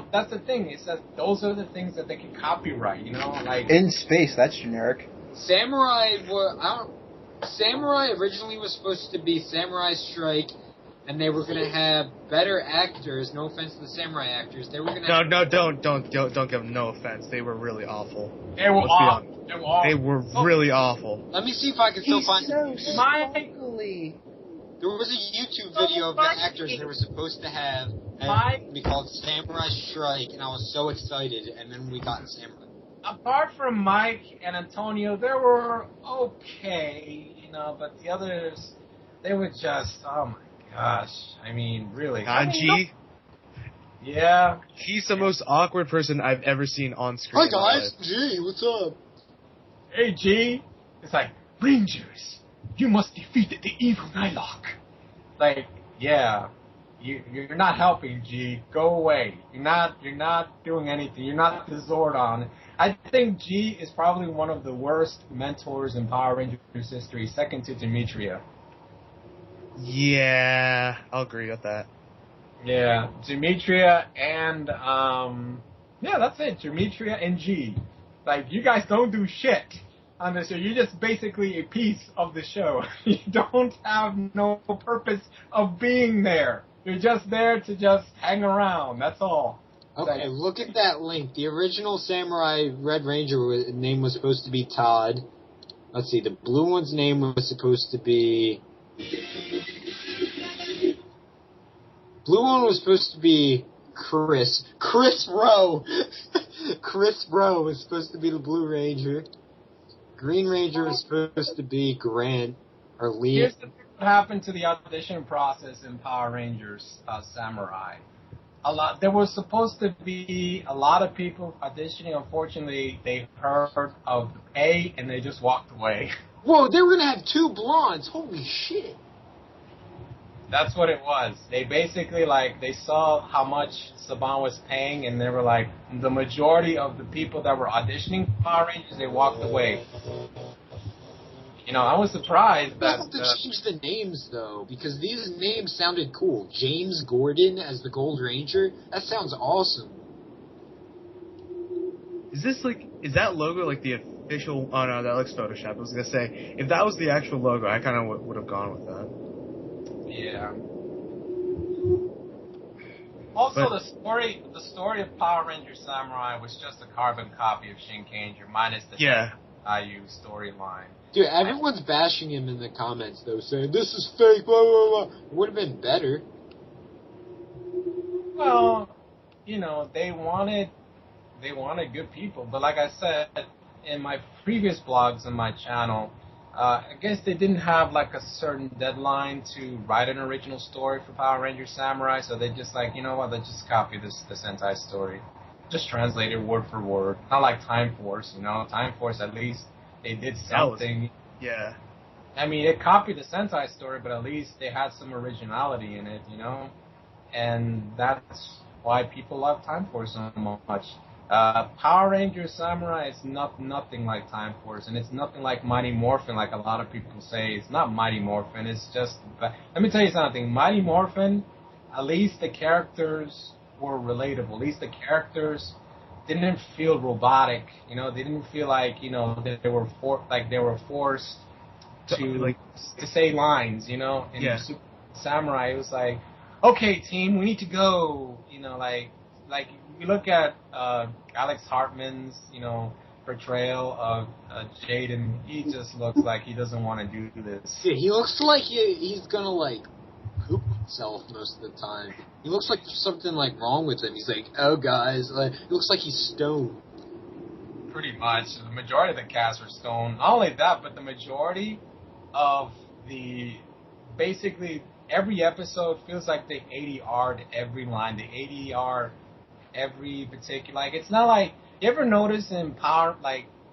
thing. It's that those are the things that they can copyright. You know, like in space. That's generic. Samurai originally was supposed to be Samurai Strike, and they were gonna have better actors. No offense to the Samurai actors, they were gonna. No, don't give them no offense. They were really awful. They were awful. They were really awful. Let me see if I can still find. There was a YouTube video of the actors they were supposed to have, and we called Samurai Strike, and I was so excited, and then we got Samurai. Apart from Mike and Antonio, they were okay, you know, but the others, they were just, oh my gosh. I mean, really. Hanji? Yeah. He's the most awkward person I've ever seen on screen. Hi guys, G, what's up? Hey G. It's like, Rangers, you must defeat the evil Nylock. Like, yeah. You're not helping, G. Go away. You're not doing anything. You're not the Zordon. I think G is probably one of the worst mentors in Power Rangers history, second to Demetria. Yeah, I'll agree with that. Yeah, Demetria and yeah, that's it. Demetria and G. Like, you guys don't do shit on the show. You're just basically a piece of the show. You don't have no purpose of being there. You're just there to just hang around. That's all. Okay, look at that link. The original Samurai Red Ranger name was supposed to be Todd. Let's see, the blue one's name was supposed to be... Blue one was supposed to be Chris. Chris Rowe! Chris Rowe was supposed to be the Blue Ranger. Green Ranger was supposed to be Grant, or Lee. Here's what happened to the audition process in Power Rangers Samurai. There was supposed to be a lot of people auditioning. Unfortunately, they heard of the pay and they just walked away. Whoa, they were gonna have 2 blondes. Holy shit. That's what it was. They basically, they saw how much Saban was paying, and they were like, the majority of the people that were auditioning for Power Rangers, they walked away. You know, I was surprised that... They have to change the names, though, because these names sounded cool. James Gordon as the Gold Ranger? That sounds awesome. Is that logo like the official... Oh no, that looks Photoshopped. I was gonna say, if that was the actual logo, I kind of would have gone with that. Yeah. Also, the story of Power Ranger Samurai was just a carbon copy of Shinkanger, minus the IU storyline. Dude, everyone's bashing him in the comments, though, saying, this is fake, blah, blah, blah. It would have been better. Well, you know, they wanted good people. But like I said, in my previous blogs on my channel, I guess they didn't have, a certain deadline to write an original story for Power Ranger Samurai, so they just you know what, let's just copy the Sentai story. Just translate it word for word. Not like Time Force, you know. Time Force, at least, they did something. Yeah. I mean, it copied the Sentai story, but at least they had some originality in it, you know? And that's why people love Time Force so much. Power Rangers Samurai is nothing like Time Force, and it's nothing like Mighty Morphin, like a lot of people say. It's not Mighty Morphin, it's just... Let me tell you something. Mighty Morphin, at least the characters were relatable. At least the characters didn't feel robotic, you know? They didn't feel like, you know, they were forced to say lines, you know? In Super Samurai, it was like, okay, team, we need to go, you know, like you look at Alex Hartman's, you know, portrayal of Jaden, he just looks like he doesn't want to do this. Yeah, he looks like he's gonna, poop himself most of the time. He looks like there's something, wrong with him. He's like, oh, guys, it looks like he's stoned. Pretty much. The majority of the cast are stoned. Not only that, but the majority of basically, every episode feels like they ADR'd every line. They ADR every particular, it's not like, you ever notice in Power,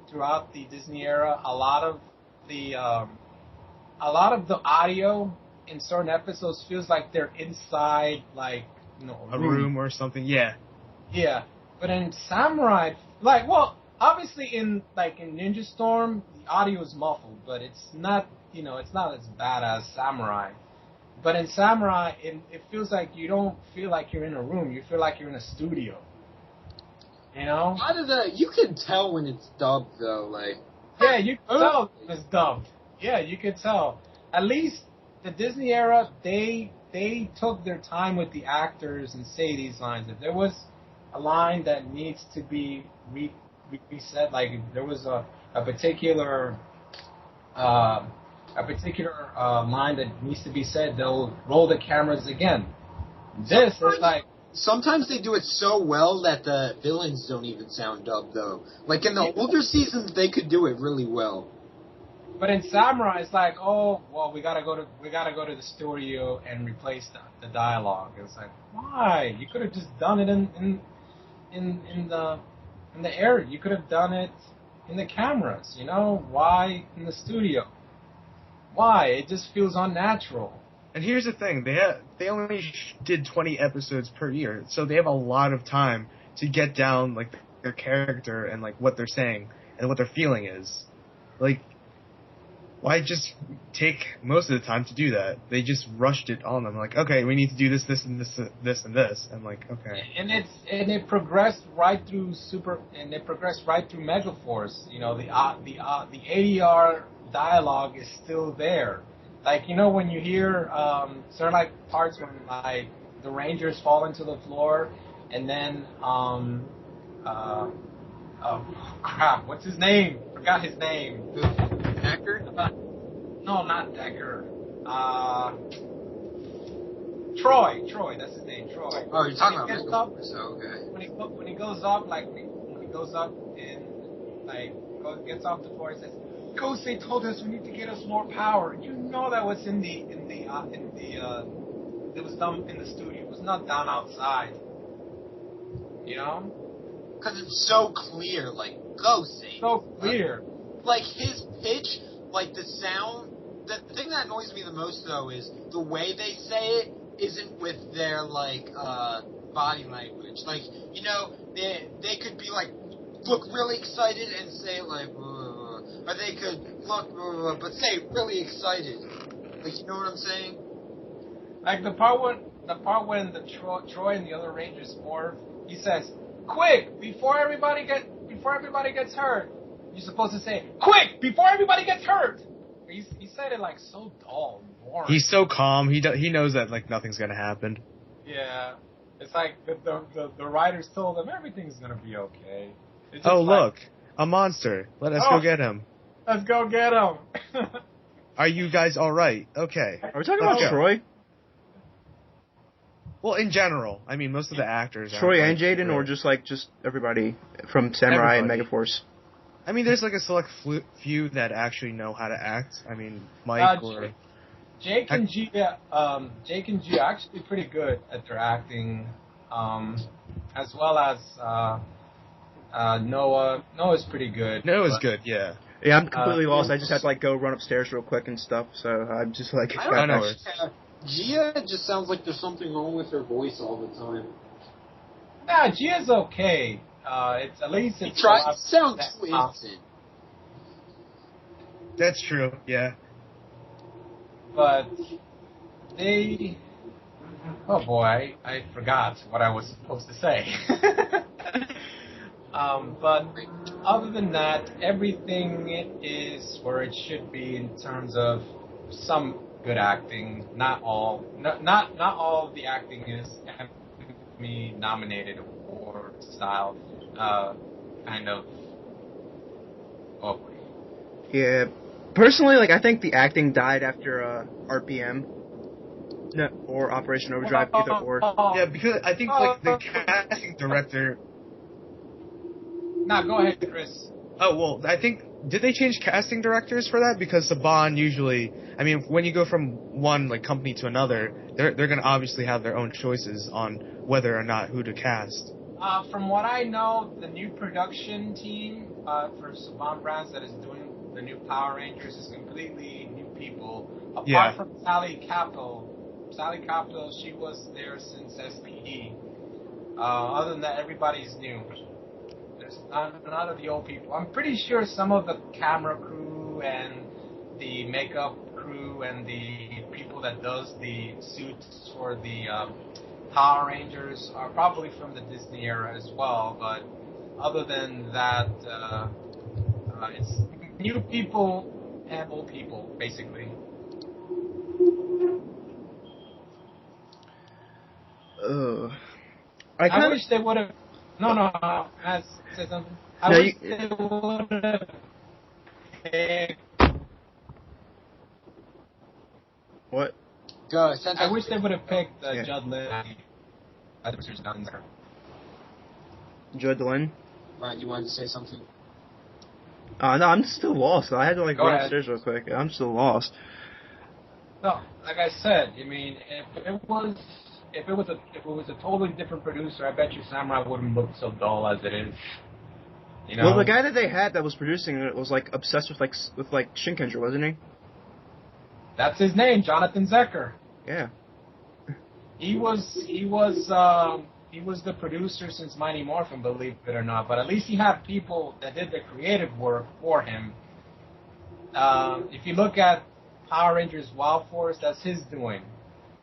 throughout the Disney era, a lot of the audio in certain episodes feels like they're inside, a room or something, yeah. Yeah, but in Samurai, obviously in Ninja Storm, the audio is muffled, but it's not, you know, it's not as bad as Samurai. But in Samurai, it feels like you don't feel like you're in a room. You feel like you're in a studio. You know? You can tell when it's dubbed, though. Yeah, you can tell when it's dubbed. Yeah, you can tell. At least the Disney era, they took their time with the actors and say these lines. If there was a line that needs to be reset, if there was a particular line that needs to be said, they'll roll the cameras again. This is Sometimes they do it so well that the villains don't even sound dubbed, though. In the older seasons, they could do it really well. But in Samurai, it's like, oh, well, we gotta go to the studio and replace the dialogue. It's like, why? You could have just done it in the air. You could have done it in the cameras. You know, why in the studio? Why? It just feels unnatural. And here's the thing: they only did 20 episodes per year, so they have a lot of time to get down like their character and like what they're saying and what their feeling is. Like, why just take most of the time to do that? They just rushed it on them. Like, okay, we need to do this, this, and this, this, and this. And like, okay. And it progressed right through Megaforce. You know, the ADR dialogue is still there. Like, you know, when you hear certain like parts when like the Rangers fall into the floor, and then oh crap, what's his name? Forgot his name. Decker? No, not Decker. Troy, that's his name, Troy. Oh, you're talking about Megaforce, so okay. When he goes up, like when he goes up and like gets off the floor, he says, "Gosei told us we need to get us more power." You know that was in the it was done in the studio. It was not done outside. You know? Because it's so clear, like, Gosei. So clear. Like, his pitch, like, the sound, the thing that annoys me the most, though, is the way they say it isn't with their, like, body language. Like, you know, they could be, like, look really excited and say, like, or they could look, but say really excited. Like, you know what I'm saying? Like, the part when the Troy and the other Rangers morph, he says, "Quick, before everybody gets hurt." You're supposed to say, "Quick, before everybody gets hurt." He said it like so dull, boring. He's so calm. He knows that like nothing's gonna happen. Yeah, it's like the writers told him everything's gonna be okay. Oh, look, a monster. Let us go get him. Let's go get him. Are you guys all right? Okay. Are we talking about Troy? Well, in general, I mean, most of the actors. Troy and Jaden, or just everybody from Samurai and Megaforce? I mean, there's like a select few that actually know how to act. I mean, Mike or Jake and G are actually pretty good at their acting, as well as Noah. Noah's pretty good. Noah's good, yeah. Yeah, I'm completely lost. I just had to go run upstairs real quick and stuff, so I'm just like... I don't know. Gia just sounds like there's something wrong with her voice all the time. Nah, Gia's okay. It's at least it's sounds too innocent. That's true, yeah. But they... Oh boy, I forgot what I was supposed to say. But other than that, everything is where it should be in terms of some good acting. Not all. Not all of the acting is Emmy nominated or style. Kind of. Oh boy. Yeah. Personally, I think the acting died after RPM. No, or Operation Overdrive, either or. Yeah, because I think the casting director. Nah, go ahead, Chris. Oh well, I think did they change casting directors for that? Because Saban usually, I mean, when you go from one company to another, they're going to obviously have their own choices on whether or not who to cast. From what I know, the new production team for Saban Brands that is doing the new Power Rangers is completely new people. Apart from Sally Capital. Sally Capital, she was there since SPD. Other than that, everybody's new. There's none of the old people. I'm pretty sure some of the camera crew and the makeup crew and the people that does the suits for the Power Rangers are probably from the Disney era as well. But other than that, it's new people and old people, basically. I wish they would have. No. I said something. I wish they would have picked. What? Go. I wish they would have picked Judd Lynn. Judd Lynn? Right, you wanted to say something? No, I'm still lost. I had to Go run ahead. upstairs real quick. I'm still lost. No, like I said, I mean, if it was a totally different producer, I bet you Samurai wouldn't look so dull as it is. You know? Well, the guy that they had that was producing it was obsessed with Shinkenger, wasn't he? That's his name, Jonathan Zecker. Yeah. He was the producer since Mighty Morphin, believe it or not. But at least he had people that did the creative work for him. If you look at Power Rangers Wild Force, that's his doing.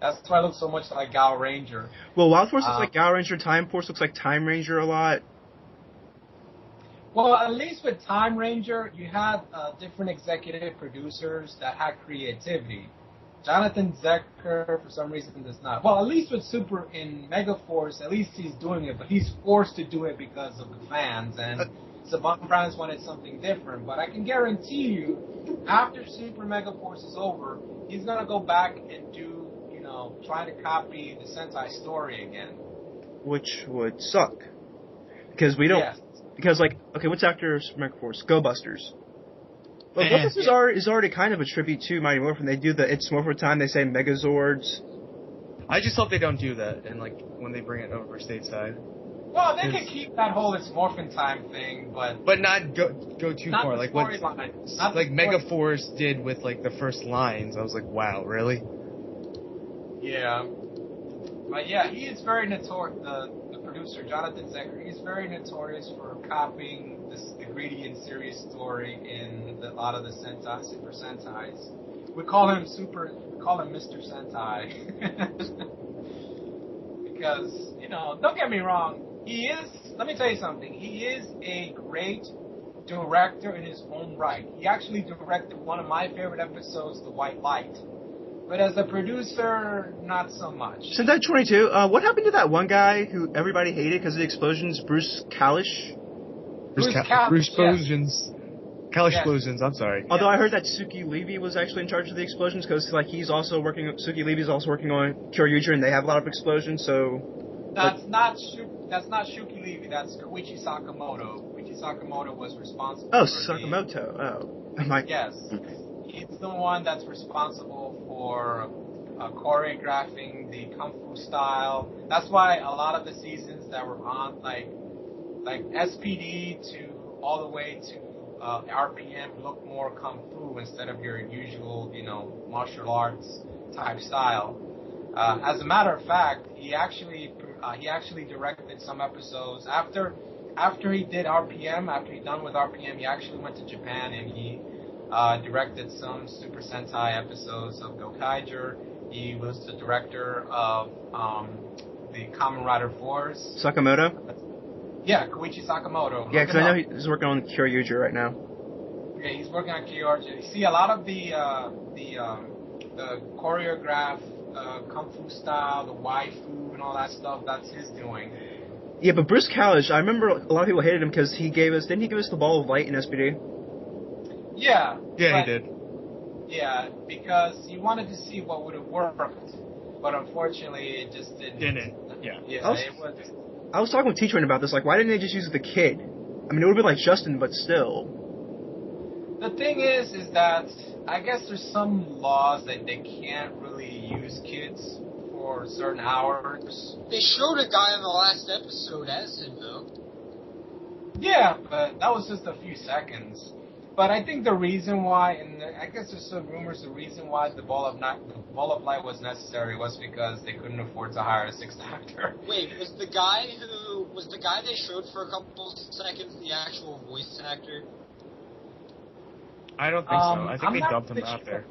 That's why it looks so much like Gal Ranger. Well, Wild Force looks like Gal Ranger. Time Force looks like Time Ranger a lot. Well, at least with Time Ranger, you had different executive producers that had creativity. Jonathan Zecker, for some reason, does not. Well, at least with Super in Megaforce, at least he's doing it, but he's forced to do it because of the fans, and Saban Brands wanted something different. But I can guarantee you, after Super Megaforce is over, he's going to go back and do, try to copy the Sentai story again. Which would suck. Because we don't... Yes. Because, okay, what's after Megaforce? Go Busters. Well, Go Busters is already kind of a tribute to Mighty Morphin. They do the It's Morphin time, they say Megazords. I just hope they don't do that, and when they bring it over stateside. Well, they can keep that whole It's Morphin time thing, but not go too not far. The Like what storyline. Megaforce did with the first lines. I was like, wow, really? Yeah. But yeah, he is very notorious. The producer, Jonathan Zecker, he's very notorious for copying the Greedy and Serious story in a lot of the Sentai, Super Sentais. We call him Mr. Sentai. Because, don't get me wrong, let me tell you something, he is a great director in his own right. He actually directed one of my favorite episodes, The White Light. But as a producer, not so much. Sentai22, what happened to that one guy who everybody hated because of the explosions, Bruce Kalish? Bruce Explosions. Kalish Explosions, I'm sorry. Although I heard that Suki Levy was actually in charge of the explosions because Suki Levy's also working on Kyoryuger and they have a lot of explosions, so... That's not Shuki Levy, that's Koichi Sakamoto. Koichi Sakamoto was responsible for Sakamoto, Yes. He's the one that's responsible for choreographing the Kung Fu style. That's why a lot of the seasons that were on, like SPD to all the way to RPM, look more Kung Fu instead of your usual, martial arts type style. As a matter of fact, he actually directed some episodes after he did RPM. After he done with RPM, he actually went to Japan and he directed some Super Sentai episodes of Gokaiger. He was the director of the Kamen Rider Force. Sakamoto? Yeah, Koichi Sakamoto. Yeah, because I know he's working on Kyoryuger right now. Yeah, he's working on Kyoryuger. You see, a lot of the choreographed Kung Fu style, the waifu and all that stuff, that's his doing. Yeah, but Bruce Kalish, I remember a lot of people hated him because didn't he give us the Ball of Light in SPD? Yeah. Yeah, he did. Yeah, because he wanted to see what would have worked, but unfortunately it just didn't. Yeah. I was talking with T-Train about this, why didn't they just use the kid? I mean, it would have been like Justin, but still. The thing is that I guess there's some laws that they can't really use kids for certain hours. They showed a guy in the last episode as him, though. Yeah, but that was just a few seconds. But I think the reason why, and I guess there's some rumors, the reason why the Ball of Light was necessary was because they couldn't afford to hire a sixth actor. Wait, was the guy they showed for a couple seconds the actual voice actor? I don't think so. I think they dumped him out there.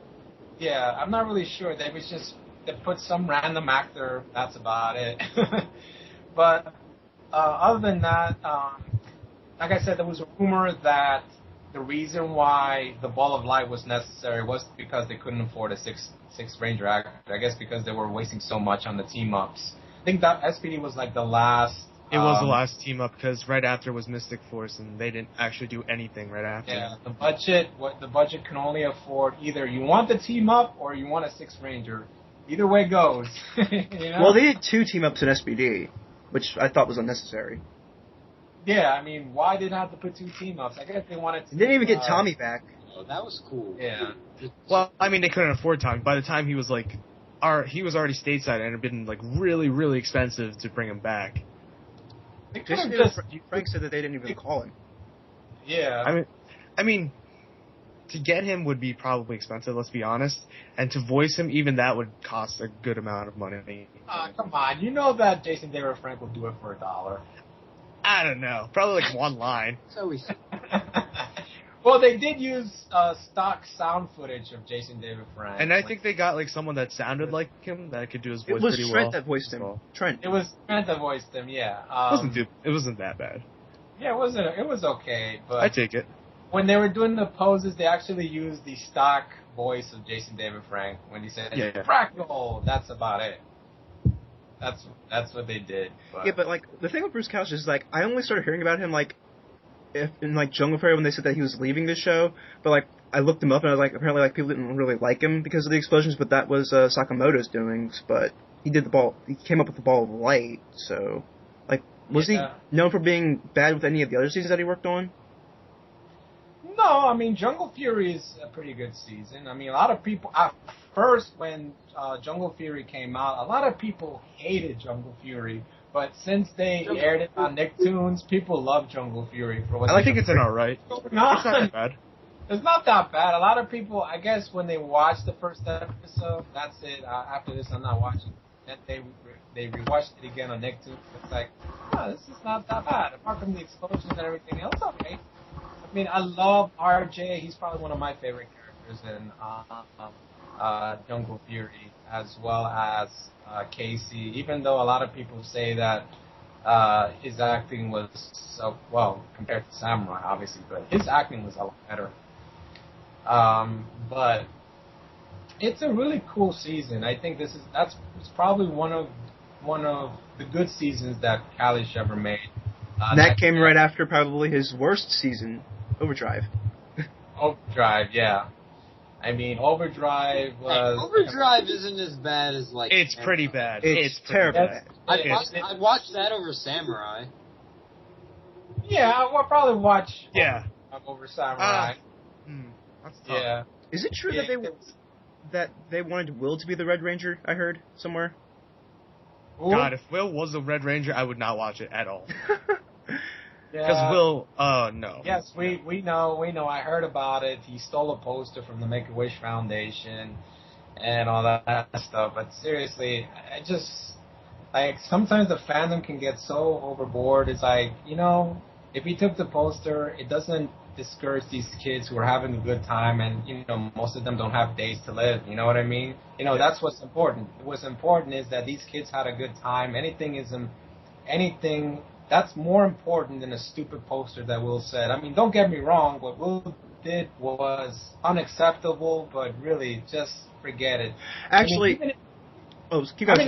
Yeah, I'm not really sure. They put some random actor. That's about it. But other than that, like I said, there was a rumor that the reason why the Ball of Light was necessary was because they couldn't afford a sixth Ranger actor. I guess because they were wasting so much on the team-ups. I think that SPD was the last... It was the last team-up because right after was Mystic Force and they didn't actually do anything right after. Yeah, the budget can only afford either you want the team-up or you want a sixth Ranger. Either way goes. Well, they did 2 team-ups in SPD, which I thought was unnecessary. Yeah, I mean, why did they have to put 2 team-ups? I guess they wanted to... They didn't even get Tommy back. Oh, that was cool. Yeah. Well, I mean, they couldn't afford Tommy. By the time he was he was already stateside, and it had been really, really expensive to bring him back. They could have just... Frank said that they didn't even call him. Yeah. I mean, to get him would be probably expensive, let's be honest. And to voice him, even that would cost a good amount of money. Come on, you know that Jason David Frank will do it for $1. I don't know. Probably one line. So we. Well, they did use stock sound footage of Jason David Frank. And I think they got some that sounded like him that could do his voice pretty well. It was Trent that voiced him. Well. Trent. It was Trent that voiced him. Yeah. It wasn't that bad. Yeah, it was okay, but I take it. When they were doing the poses, they actually used the stock voice of Jason David Frank when he said "Fractal." That's about it. That's what they did. But. Yeah, but the thing with Bruce Couch is I only started hearing about him in Jungle Fairy when they said that he was leaving the show. But I looked him up and I was apparently people didn't really like him because of the explosions. But that was Sakamoto's doings. But he came up with the ball of light. So was he known for being bad with any of the other seasons that he worked on? No, I mean, Jungle Fury is a pretty good season. I mean, a lot of people, at first when Jungle Fury came out, a lot of people hated Jungle Fury. But since they aired it on Nicktoons, people love Jungle Fury. I think it's an alright. It's not that bad. It's not that bad. A lot of people, I guess, when they watch the first episode, that's it. After this, I'm not watching. And they rewatched it again on Nicktoons. It's this is not that bad. Apart from the explosions and everything else, okay. I mean, I love RJ. He's probably one of my favorite characters in Jungle Fury, as well as Casey. Even though a lot of people say that his acting was compared to Samurai, obviously, but his acting was a lot better. But it's a really cool season. I think it's probably one of the good seasons that Kalish ever made. That came right after probably his worst season, Overdrive. Overdrive, yeah. I mean, Overdrive was... Overdrive isn't as bad as, It's pretty bad. It's terrible. I'd watch that over Samurai. Yeah, I'll probably watch over Samurai. That's tough. Yeah. Is it true that they wanted Will to be the Red Ranger, I heard, somewhere? Ooh. God, if Will was the Red Ranger, I would not watch it at all. Because Will, no. Yes, we know. I heard about it. He stole a poster from the Make-A-Wish Foundation and all that stuff. But seriously, I just, sometimes the fandom can get so overboard. It's if he took the poster, it doesn't discourage these kids who are having a good time, and, most of them don't have days to live. You know what I mean? That's what's important. What's important is that these kids had a good time. Anything that's more important than a stupid poster that Will said. I mean, don't get me wrong. What Will did was unacceptable, but really, just forget it. Actually, keep going.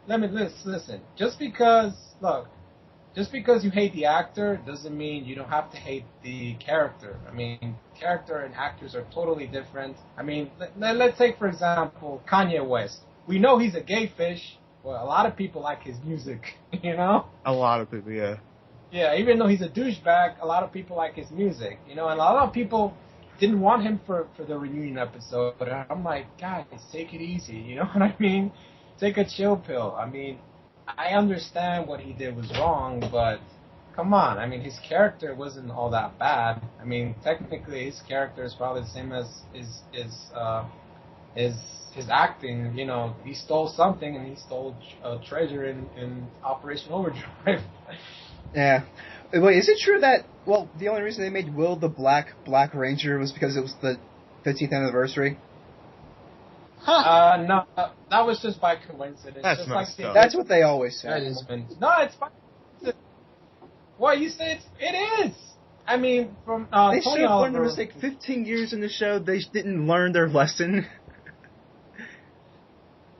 Let me listen. Just because you hate the actor doesn't mean you don't have to hate the character. I mean, character and actors are totally different. I mean, let's take, for example, Kanye West. We know he's a gay fish. Well, a lot of people like his music, A lot of people, yeah. Yeah, even though he's a douchebag, a lot of people like his music, and a lot of people didn't want him for the reunion episode, but I'm like, guys, take it easy, you know what I mean? Take a chill pill. I mean, I understand what he did was wrong, but come on, I mean, his character wasn't all that bad. I mean, technically, his character is probably the same as his acting. He stole something, and he stole a treasure in Operation Overdrive. Yeah. Wait, is it true that, the only reason they made Will the Black Ranger was because it was the 15th anniversary? No, that was just by coincidence. That's just messed up. That's what they always say. No, it's fine. Well, you say it is. I mean, from they Tony should have learned Oliver, their mistake. 15 years in the show, they didn't learn their lesson.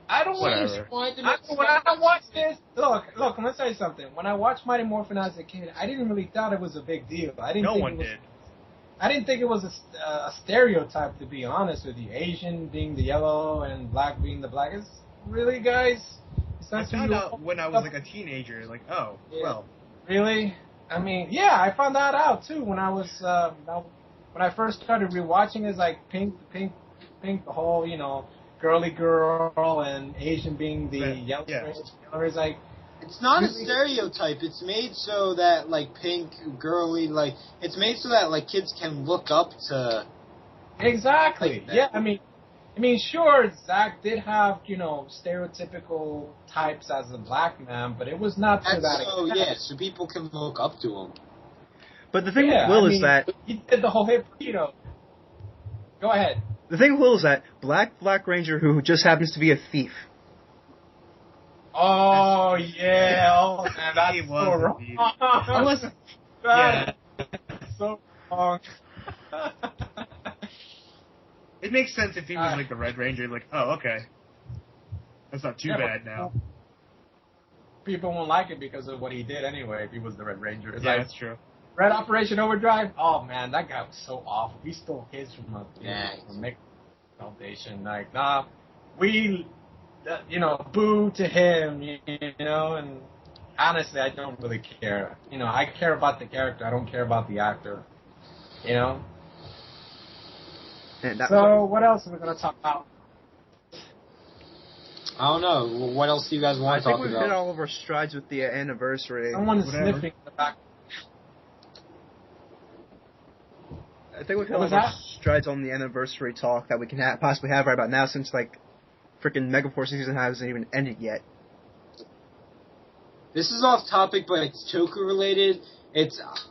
I don't understand. When I watched this, look, I'm gonna tell you something. When I watched Mighty Morphin as a kid, I didn't really thought it was a big deal. I didn't think it was a stereotype, to be honest with you. Asian being the yellow and black being the black. Is really, guys? I found out when I was a teenager. Really? I mean, yeah, I found that out too when I was when I first started rewatching. It's like pink, the whole girly girl and Asian being the yellow color. It's like it's not a stereotype. It's made so that like pink, girly, like it's made so that like kids can look up to. Exactly. Like yeah, I mean, sure, Zach did have, stereotypical types as a black man, but it was not to that extent. Yeah, so people can look up to him. But the thing with Will is that he did the whole hip, Go ahead. The thing with Will is that Black Ranger who just happens to be a thief. Oh yeah, oh man, that's so wrong. So wrong. It makes sense if he was like the Red Ranger, like, oh, okay. That's not too bad now. People won't like it because of what he did anyway, if he was the Red Ranger. It's like, that's true. Red Operation Overdrive? Oh man, that guy was so awful. He stole kids from a foundation. Like, nah, we, boo to him, and honestly, I don't really care. I care about the character, I don't care about the actor, So, what else are we going to talk about? I don't know. What else do you guys want to talk about? I think we've hit all of our strides with the anniversary. Someone's sniffing in the back. I think we've hit all of our strides on the anniversary talk that we can possibly have right about now, since, like, freaking Megaforce season hasn't even ended yet. This is off topic, but it's Toku related.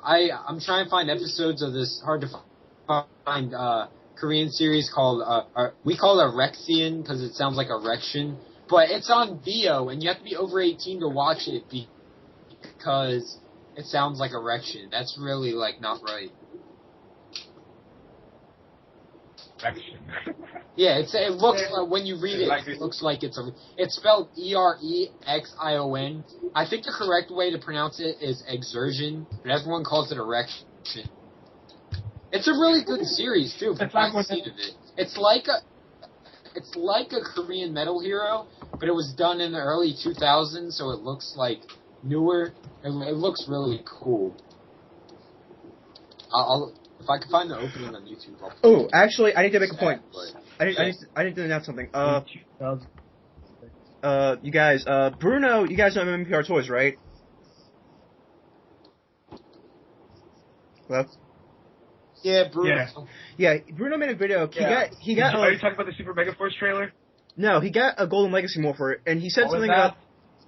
I'm trying to find episodes of this hard to find Korean series called we call it Erection because it sounds like erection, but it's on Vio and you have to be over 18 to watch it because it sounds like erection. That's really like not right. Erection. Yeah, it looks like when you read it, it looks like it's spelled Erexion. I think the correct way to pronounce it is exertion, but everyone calls it erection. It's a really good series too. From what I've seen of it, it's like a Korean Metal Hero, but it was done in the early 2000s, so it looks like newer. It looks really cool. If I can find the opening on YouTube. Oh, actually, I need to make a point. I need to announce something. You guys, Bruno, you guys know MMPR Toys, right? Hello? Yeah, Bruno. Yeah, Bruno made a video. He got. Are you talking about the Super Megaforce trailer? No, he got a Golden Legacy Morpher, and he said something about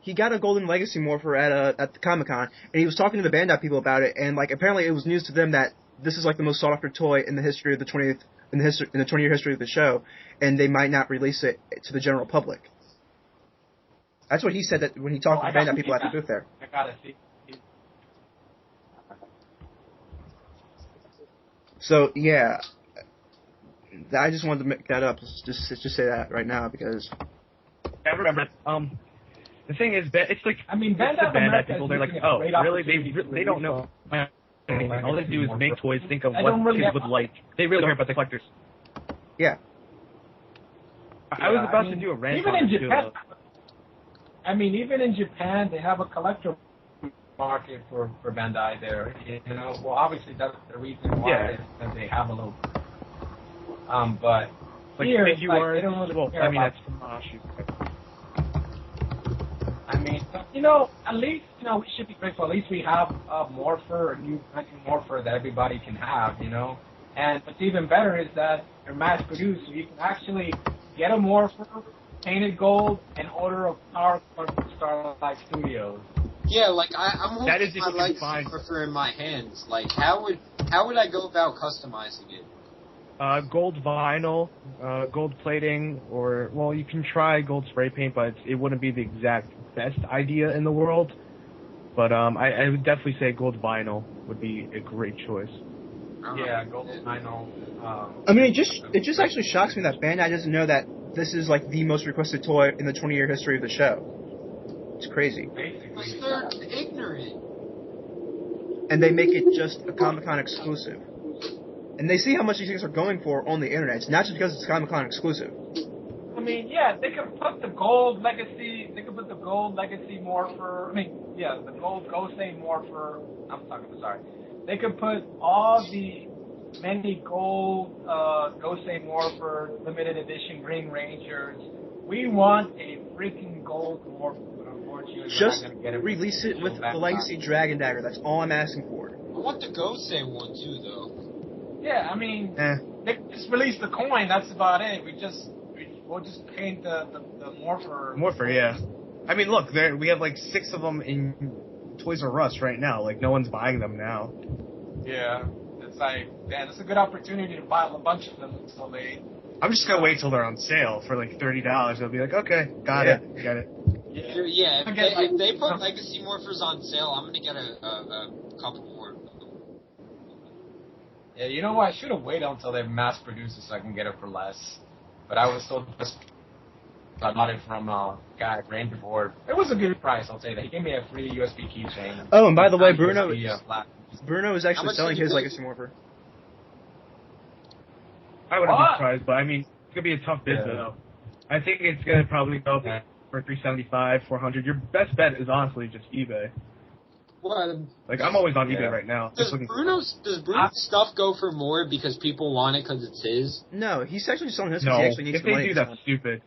he got a Golden Legacy Morpher at the Comic-Con, and he was talking to the Bandai people about it, and like apparently it was news to them that this is like the most sought after toy in the history of the 20-year history of the show, and they might not release it to the general public. That's what he said that when he talked to the Bandai people at the booth there. I gotta see. So yeah, I just wanted to make that up. Just say that right now because I remember. The thing is, it's like Bandai people. They're like, oh, really? They don't know. All they do is make toys. Think of what kids would like. They really don't care about the collectors. Yeah. I was about to do a rant even on in it Japan. Too, even in Japan, they have a collector market for Bandai there. Well, obviously that's the reason why is that they have a little. But like here, they don't really care about. That's from Ashu. At least, we should be grateful. At least we have a Morpher, a new Morpher that everybody can have, And what's even better is that they're mass produced, so you can actually get a Morpher, painted gold, and order a power cord from Starlight Studios. Yeah, like I'm holding my Legacy Morpher in my hands. Like, how would I go about customizing it? Gold vinyl, gold plating, or you can try gold spray paint, but it wouldn't be the exact best idea in the world. But I would definitely say gold vinyl would be a great choice. Yeah, gold vinyl. It just actually shocks me that Bandai doesn't know that this is like the most requested toy in the 20-year history of the show. It's crazy. Because they're ignorant. And they make it just a Comic-Con exclusive. And they see how much these things are going for on the internet. It's not just because it's Comic-Con exclusive. They could put the gold Legacy, they could put the gold legacy Morpher. I mean, yeah, the gold Gosei Morpher. Sorry. They could put all the many gold Gosei Morpher limited edition Green Rangers. We want a freaking gold Morpher, but unfortunately, Just we're not gonna get it. release it with the Legacy Dragon Dagger. That's all I'm asking for. I want the Gosei one too, though. Yeah, I mean, they just released the coin. That's about it. We'll just paint the Morpher. Morpher, yeah. I mean, look, we have like 6 of them in Toys R Us right now. Like, no one's buying them now. Yeah, it's like, man, it's a good opportunity to buy a bunch of them until they. I'm just gonna wait till they're on sale for like $30. I'll be like, okay, got it. Yeah, if they put Legacy Morphers on sale, I'm gonna get a couple more. Yeah, you know what? I should have waited until they mass produce it so I can get it for less. But I was so pissed. I bought it from a guy at Ranger Board. It was a good price, I'll say that. He gave me a free USB keychain. Oh, and by the way, Bruno is actually selling his Legacy Morpher. I wouldn't be surprised, but I mean, it's gonna be a tough bid though. I think it's gonna probably go for $375, $400. Your best bet is honestly just eBay. What? Like, I'm always on eBay right now. Does Bruno's stuff go for more because people want it because it's his? No, he's actually selling his because he actually needs the money. If they do, that's stupid.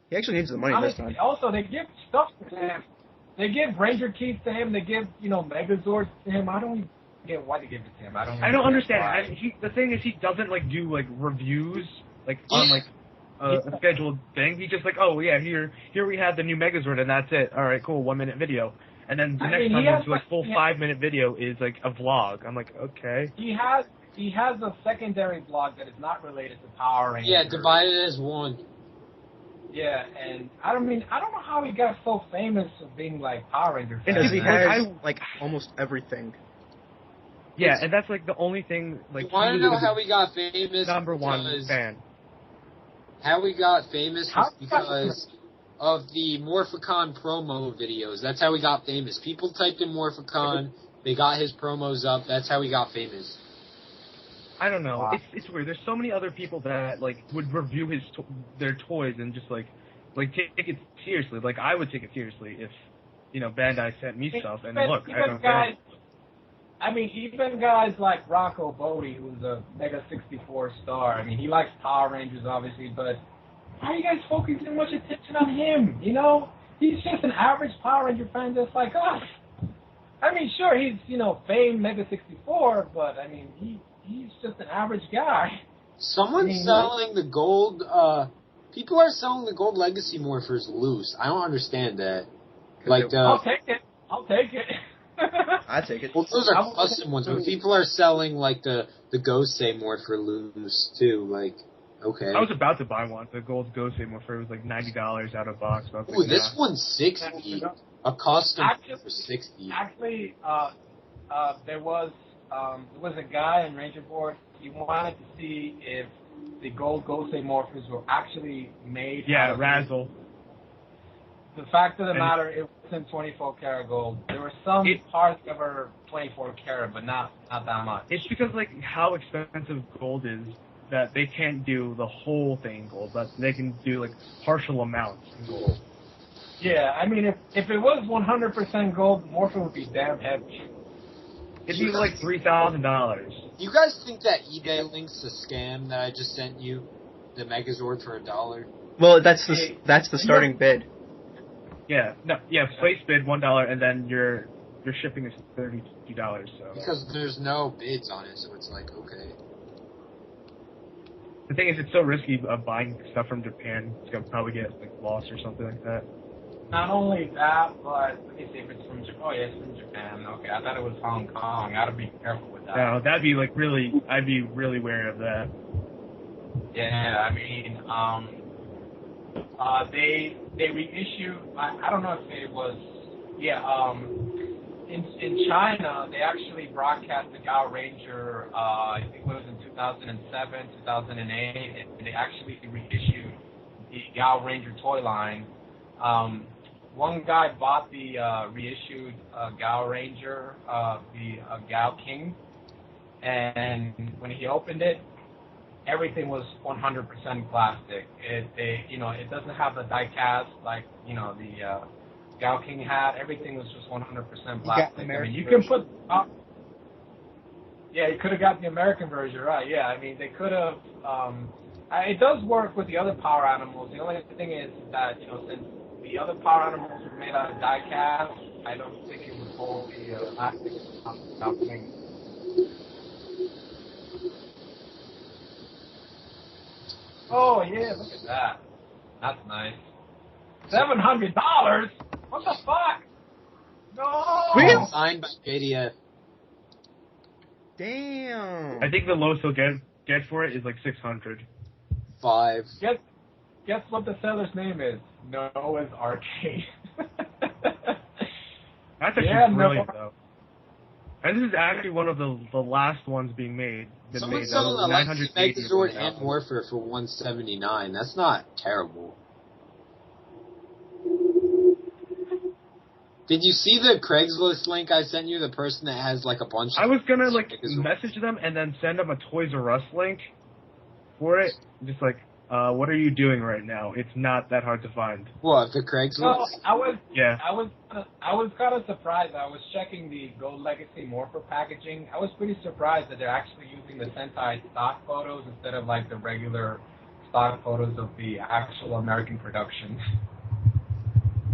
He actually needs the money this time. Also, they give stuff to him. They give Ranger Keys to him. They give, Megazords to him. I don't even get why they give it to him. I don't understand. The thing is, he doesn't, do, reviews, on, a scheduled thing. He's just like, oh, yeah, here we have the new Megazord, and that's it. All right, cool, 1-minute video. And then the next time it's full 5-minute video is a vlog. I'm like, okay. He has a secondary vlog that is not related to Power Rangers. Yeah, divided as one. Yeah, and I don't know how he got so famous for being Power Ranger fan. Because he has almost everything. Yeah, and that's the only thing you want to know how we got famous? Number one fan. How we got famous was because of the Morphicon promo videos. That's how we got famous. People typed in Morphicon, they got his promos up. That's how we got famous. I don't know. Wow. It's weird. There's so many other people that would review their toys and just take it seriously. I would take it seriously if Bandai sent me stuff. And look, I don't know. I mean, even guys like Rocco Bodie, who's a Mega 64 star. I mean, he likes Power Rangers, obviously, but why are you guys focusing so much attention on him? He's just an average Power Ranger fan just like us. I mean, sure, he's famed Mega 64, but I mean, he's just an average guy. Someone's selling the gold. People are selling the gold Legacy Morphers loose. I don't understand that. I'll take it. I take it. Well, those are custom ones, but people are selling the Gosei Morpher loose too. Okay. I was about to buy one. The gold Gosei Morpher was $90 out of box. Ooh, this one's $60. A custom for $60. Actually, there was a guy in Ranger Board. He wanted to see if the gold Gosei Morphers were actually made. Yeah, Razzle. The fact of the matter, it wasn't 24 karat gold. There were some parts that were 24 karat, but not that much. It's because how expensive gold is that they can't do the whole thing in gold, but they can do partial amounts in gold. Yeah, I mean, if it was 100% gold, Morphin would be damn heavy. It'd be $3,000. You guys think that eBay link's a scam that I just sent you? The Megazord for $1? Well, that's the starting bid. Yeah, place bid $1, and then your shipping is $32. So because there's no bids on it, so it's okay. The thing is, it's so risky buying stuff from Japan. It's gonna probably get lost or something like that. Not only that, but let me see if it's from Japan. Oh, yeah, it's from Japan. Okay, I thought it was Hong Kong. I gotta be careful with that. No, that'd be really. I'd be really wary of that. Yeah, I mean, they reissued. I don't know if it was. Yeah, in China, they actually broadcast the Gao Ranger. I think it was in 2007, 2008, and they actually reissued the Gao Ranger toy line. One guy bought the reissued Gao Ranger, the Gao King, and when he opened it, everything was 100% plastic. It doesn't have the die cast like, the Gal King had. Everything was just 100% plastic. I mean, you can put. Yeah, you could have got the American version, right? Yeah, I mean, they could have. It does work with the other power animals. The only thing is that, since the other power animals were made out of die cast, I don't think it would hold the plastic without things. Oh yeah, look at that. That's nice. $700? What the fuck? No. Signed by JDF. Damn. I think the lowest he'll get for it is like 600. 5. Guess what the seller's name is? Noah's Arcade. That's actually brilliant, though. And this is actually one of the last ones being made. Someone's selling a Lexi Megazord and Morpher for $179. That's not terrible. Did you see the Craigslist link I sent you? The person that has like a bunch of... I was gonna message them and then send them a Toys R Us link for it. Just like, what are you doing right now? It's not that hard to find. What, the Craigslist? No, I was kind of surprised. I was checking the Gold Legacy Morpher packaging. I was pretty surprised that they're actually using the Sentai stock photos instead of like the regular stock photos of the actual American production.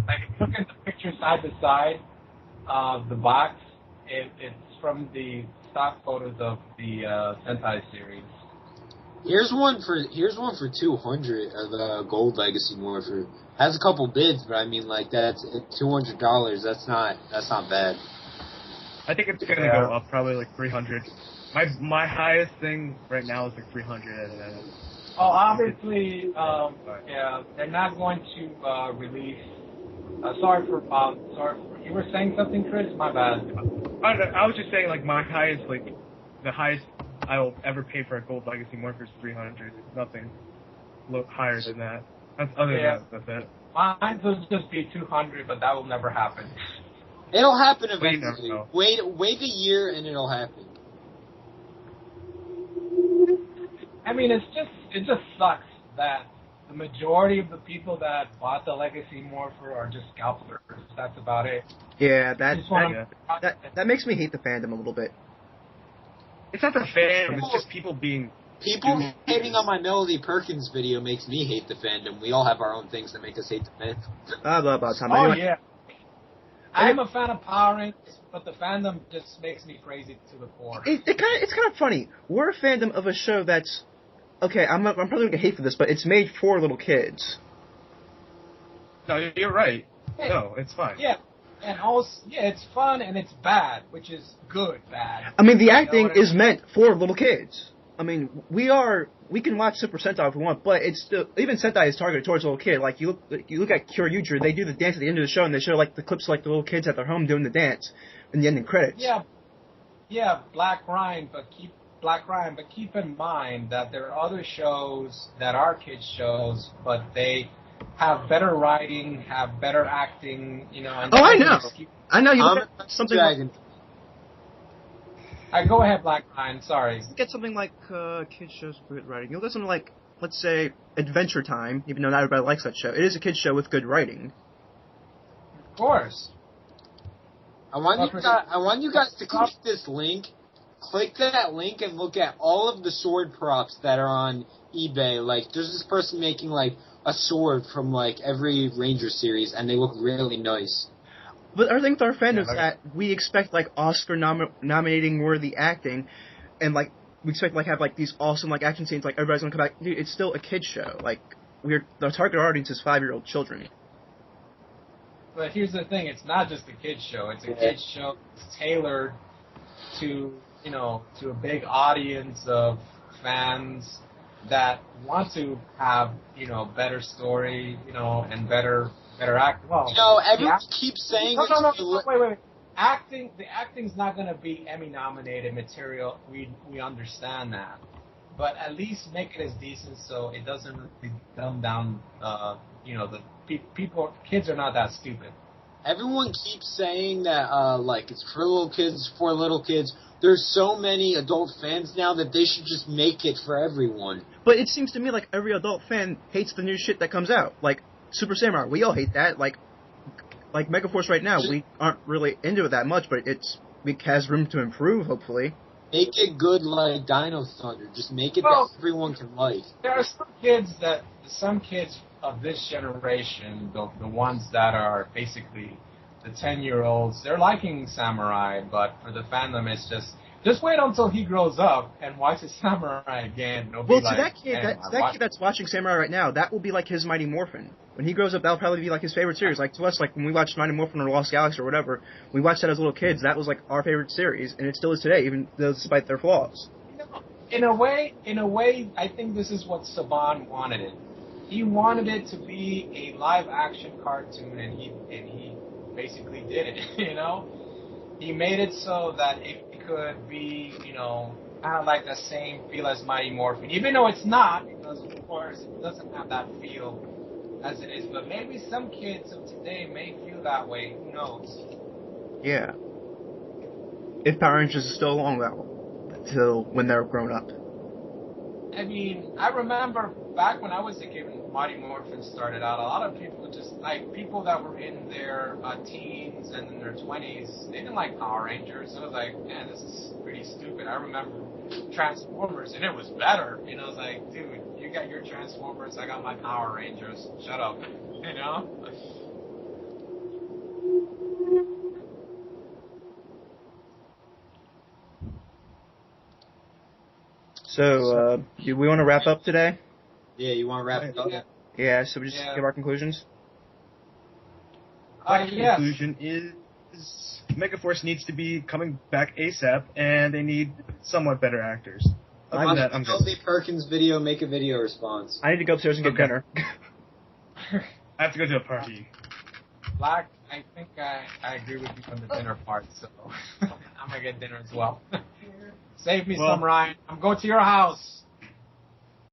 Like, if you look at the picture side to side of the box, it's from the stock photos of the Sentai series. Here's one for 200 of the Gold Legacy Morpher. Has a couple bids, but I mean, like, that's $200. That's not bad. I think it's gonna go up probably like 300. My highest thing right now is like 300. Oh, obviously, they're not going to release. Sorry, you were saying something, Chris? My bad. I was just saying, like, my highest, like, the highest I will ever pay for a Gold Legacy Morpher is 300. Nothing higher than that. That's it. Mine will just be 200, but that will never happen. It'll happen eventually. Wait a year and it'll happen. I mean, it just sucks that the majority of the people that bought the Legacy Morpher are just scalpers. That's about it. Yeah, that makes me hate the fandom a little bit. It's not the fandom, it's just people being... People hating on my Melody Perkins video makes me hate the fandom. We all have our own things that make us hate the fandom. Blah, blah, Tom. Oh, yeah. I'm a fan of Power Rangers, but the fandom just makes me crazy to the core. It's kind of funny. We're a fandom of a show that's... Okay, I'm probably going to get hate for this, but it's made for little kids. No, you're right. No, it's fine. Yeah, and also, it's fun and it's bad, which is good bad. I mean, the acting is meant for little kids. I mean, we can watch Super Sentai if we want, but it's still, even Sentai is targeted towards a little kid. Like, you look at Kyoryuger, they do the dance at the end of the show, and they show, like, the clips of, like, the little kids at their home doing the dance in the ending credits. Yeah, Black Ryan, but keep in mind that there are other shows that are kids shows, but they have better writing, have better acting, And I know. I know. You look at something Dragon. Go ahead, Black Ryan. Sorry. Get something like kids shows with good writing. You'll get something like, let's say, Adventure Time, even though not everybody likes that show. It is a kids show with good writing. Of course. I want you guys to click this link. Click that link and look at all of the sword props that are on eBay. Like, there's this person making, like, a sword from, like, every Ranger series, and they look really nice. But our thing with our fandom is that we expect, like, Oscar nominating worthy acting, and, like, we expect, like, have, like, these awesome, like, action scenes, like, everybody's gonna come back. Dude, it's still a kid's show. Like, the target audience is 5-year-old children. But here's the thing, it's not just a kid's show. It's a kid's show tailored to, to a big audience of fans that want to have, better story, and better act. Well, everyone keeps saying... No, wait. The acting's not going to be Emmy-nominated material. We understand that. But at least make it as decent so it doesn't really dumb down, kids are not that stupid. Everyone keeps saying that, like, it's for little kids. there's so many adult fans now that they should just make it for everyone. But it seems to me like every adult fan hates the new shit that comes out. Like Super Samurai, we all hate that. Like Megaforce right now, we aren't really into it that much, but it has room to improve, hopefully. Make it good like Dino Thunder. Just make it that everyone can like. There are some kids of this generation, the ones that are basically the 10-year-olds, they're liking Samurai, but for the fandom, it's just wait until he grows up and watches Samurai again. Well, to that kid that's watching Samurai right now, that will be like his Mighty Morphin. When he grows up, that'll probably be like his favorite series. Like to us, like when we watched Mighty Morphin or Lost Galaxy or whatever, we watched that as little kids. That was like our favorite series, and it still is today, even despite their flaws. In a way, I think this is what Saban wanted it. He wanted it to be a live-action cartoon, and he basically did it. You know, he made it so that it could be, kind of like the same feel as Mighty Morphin, even though it's not, because of course it doesn't have that feel as it is. But maybe some kids of today may feel that way. Who knows? Yeah. If Power Rangers is still along till when they're grown up. I mean, I remember back when I was a kid when Mighty Morphin started out, a lot of people just, like, people that were in their teens and in their 20s, they didn't like Power Rangers. I was like, man, this is pretty stupid. I remember Transformers, and it was better. I was like, dude, you got your Transformers, I got my Power Rangers. Shut up. So, do we want to wrap up today? Yeah, you want to wrap it up? Yeah, so we just give our conclusions? My conclusion is Megaforce needs to be coming back ASAP, and they need somewhat better actors. Other than that, I'm good. Kelsey Perkins video, make a video response. I need to go upstairs and get dinner. I have to go to a party. Black, I think I agree with you on the dinner part, so I'm going to get dinner as well. Save me some, Ryan. I'm going to your house.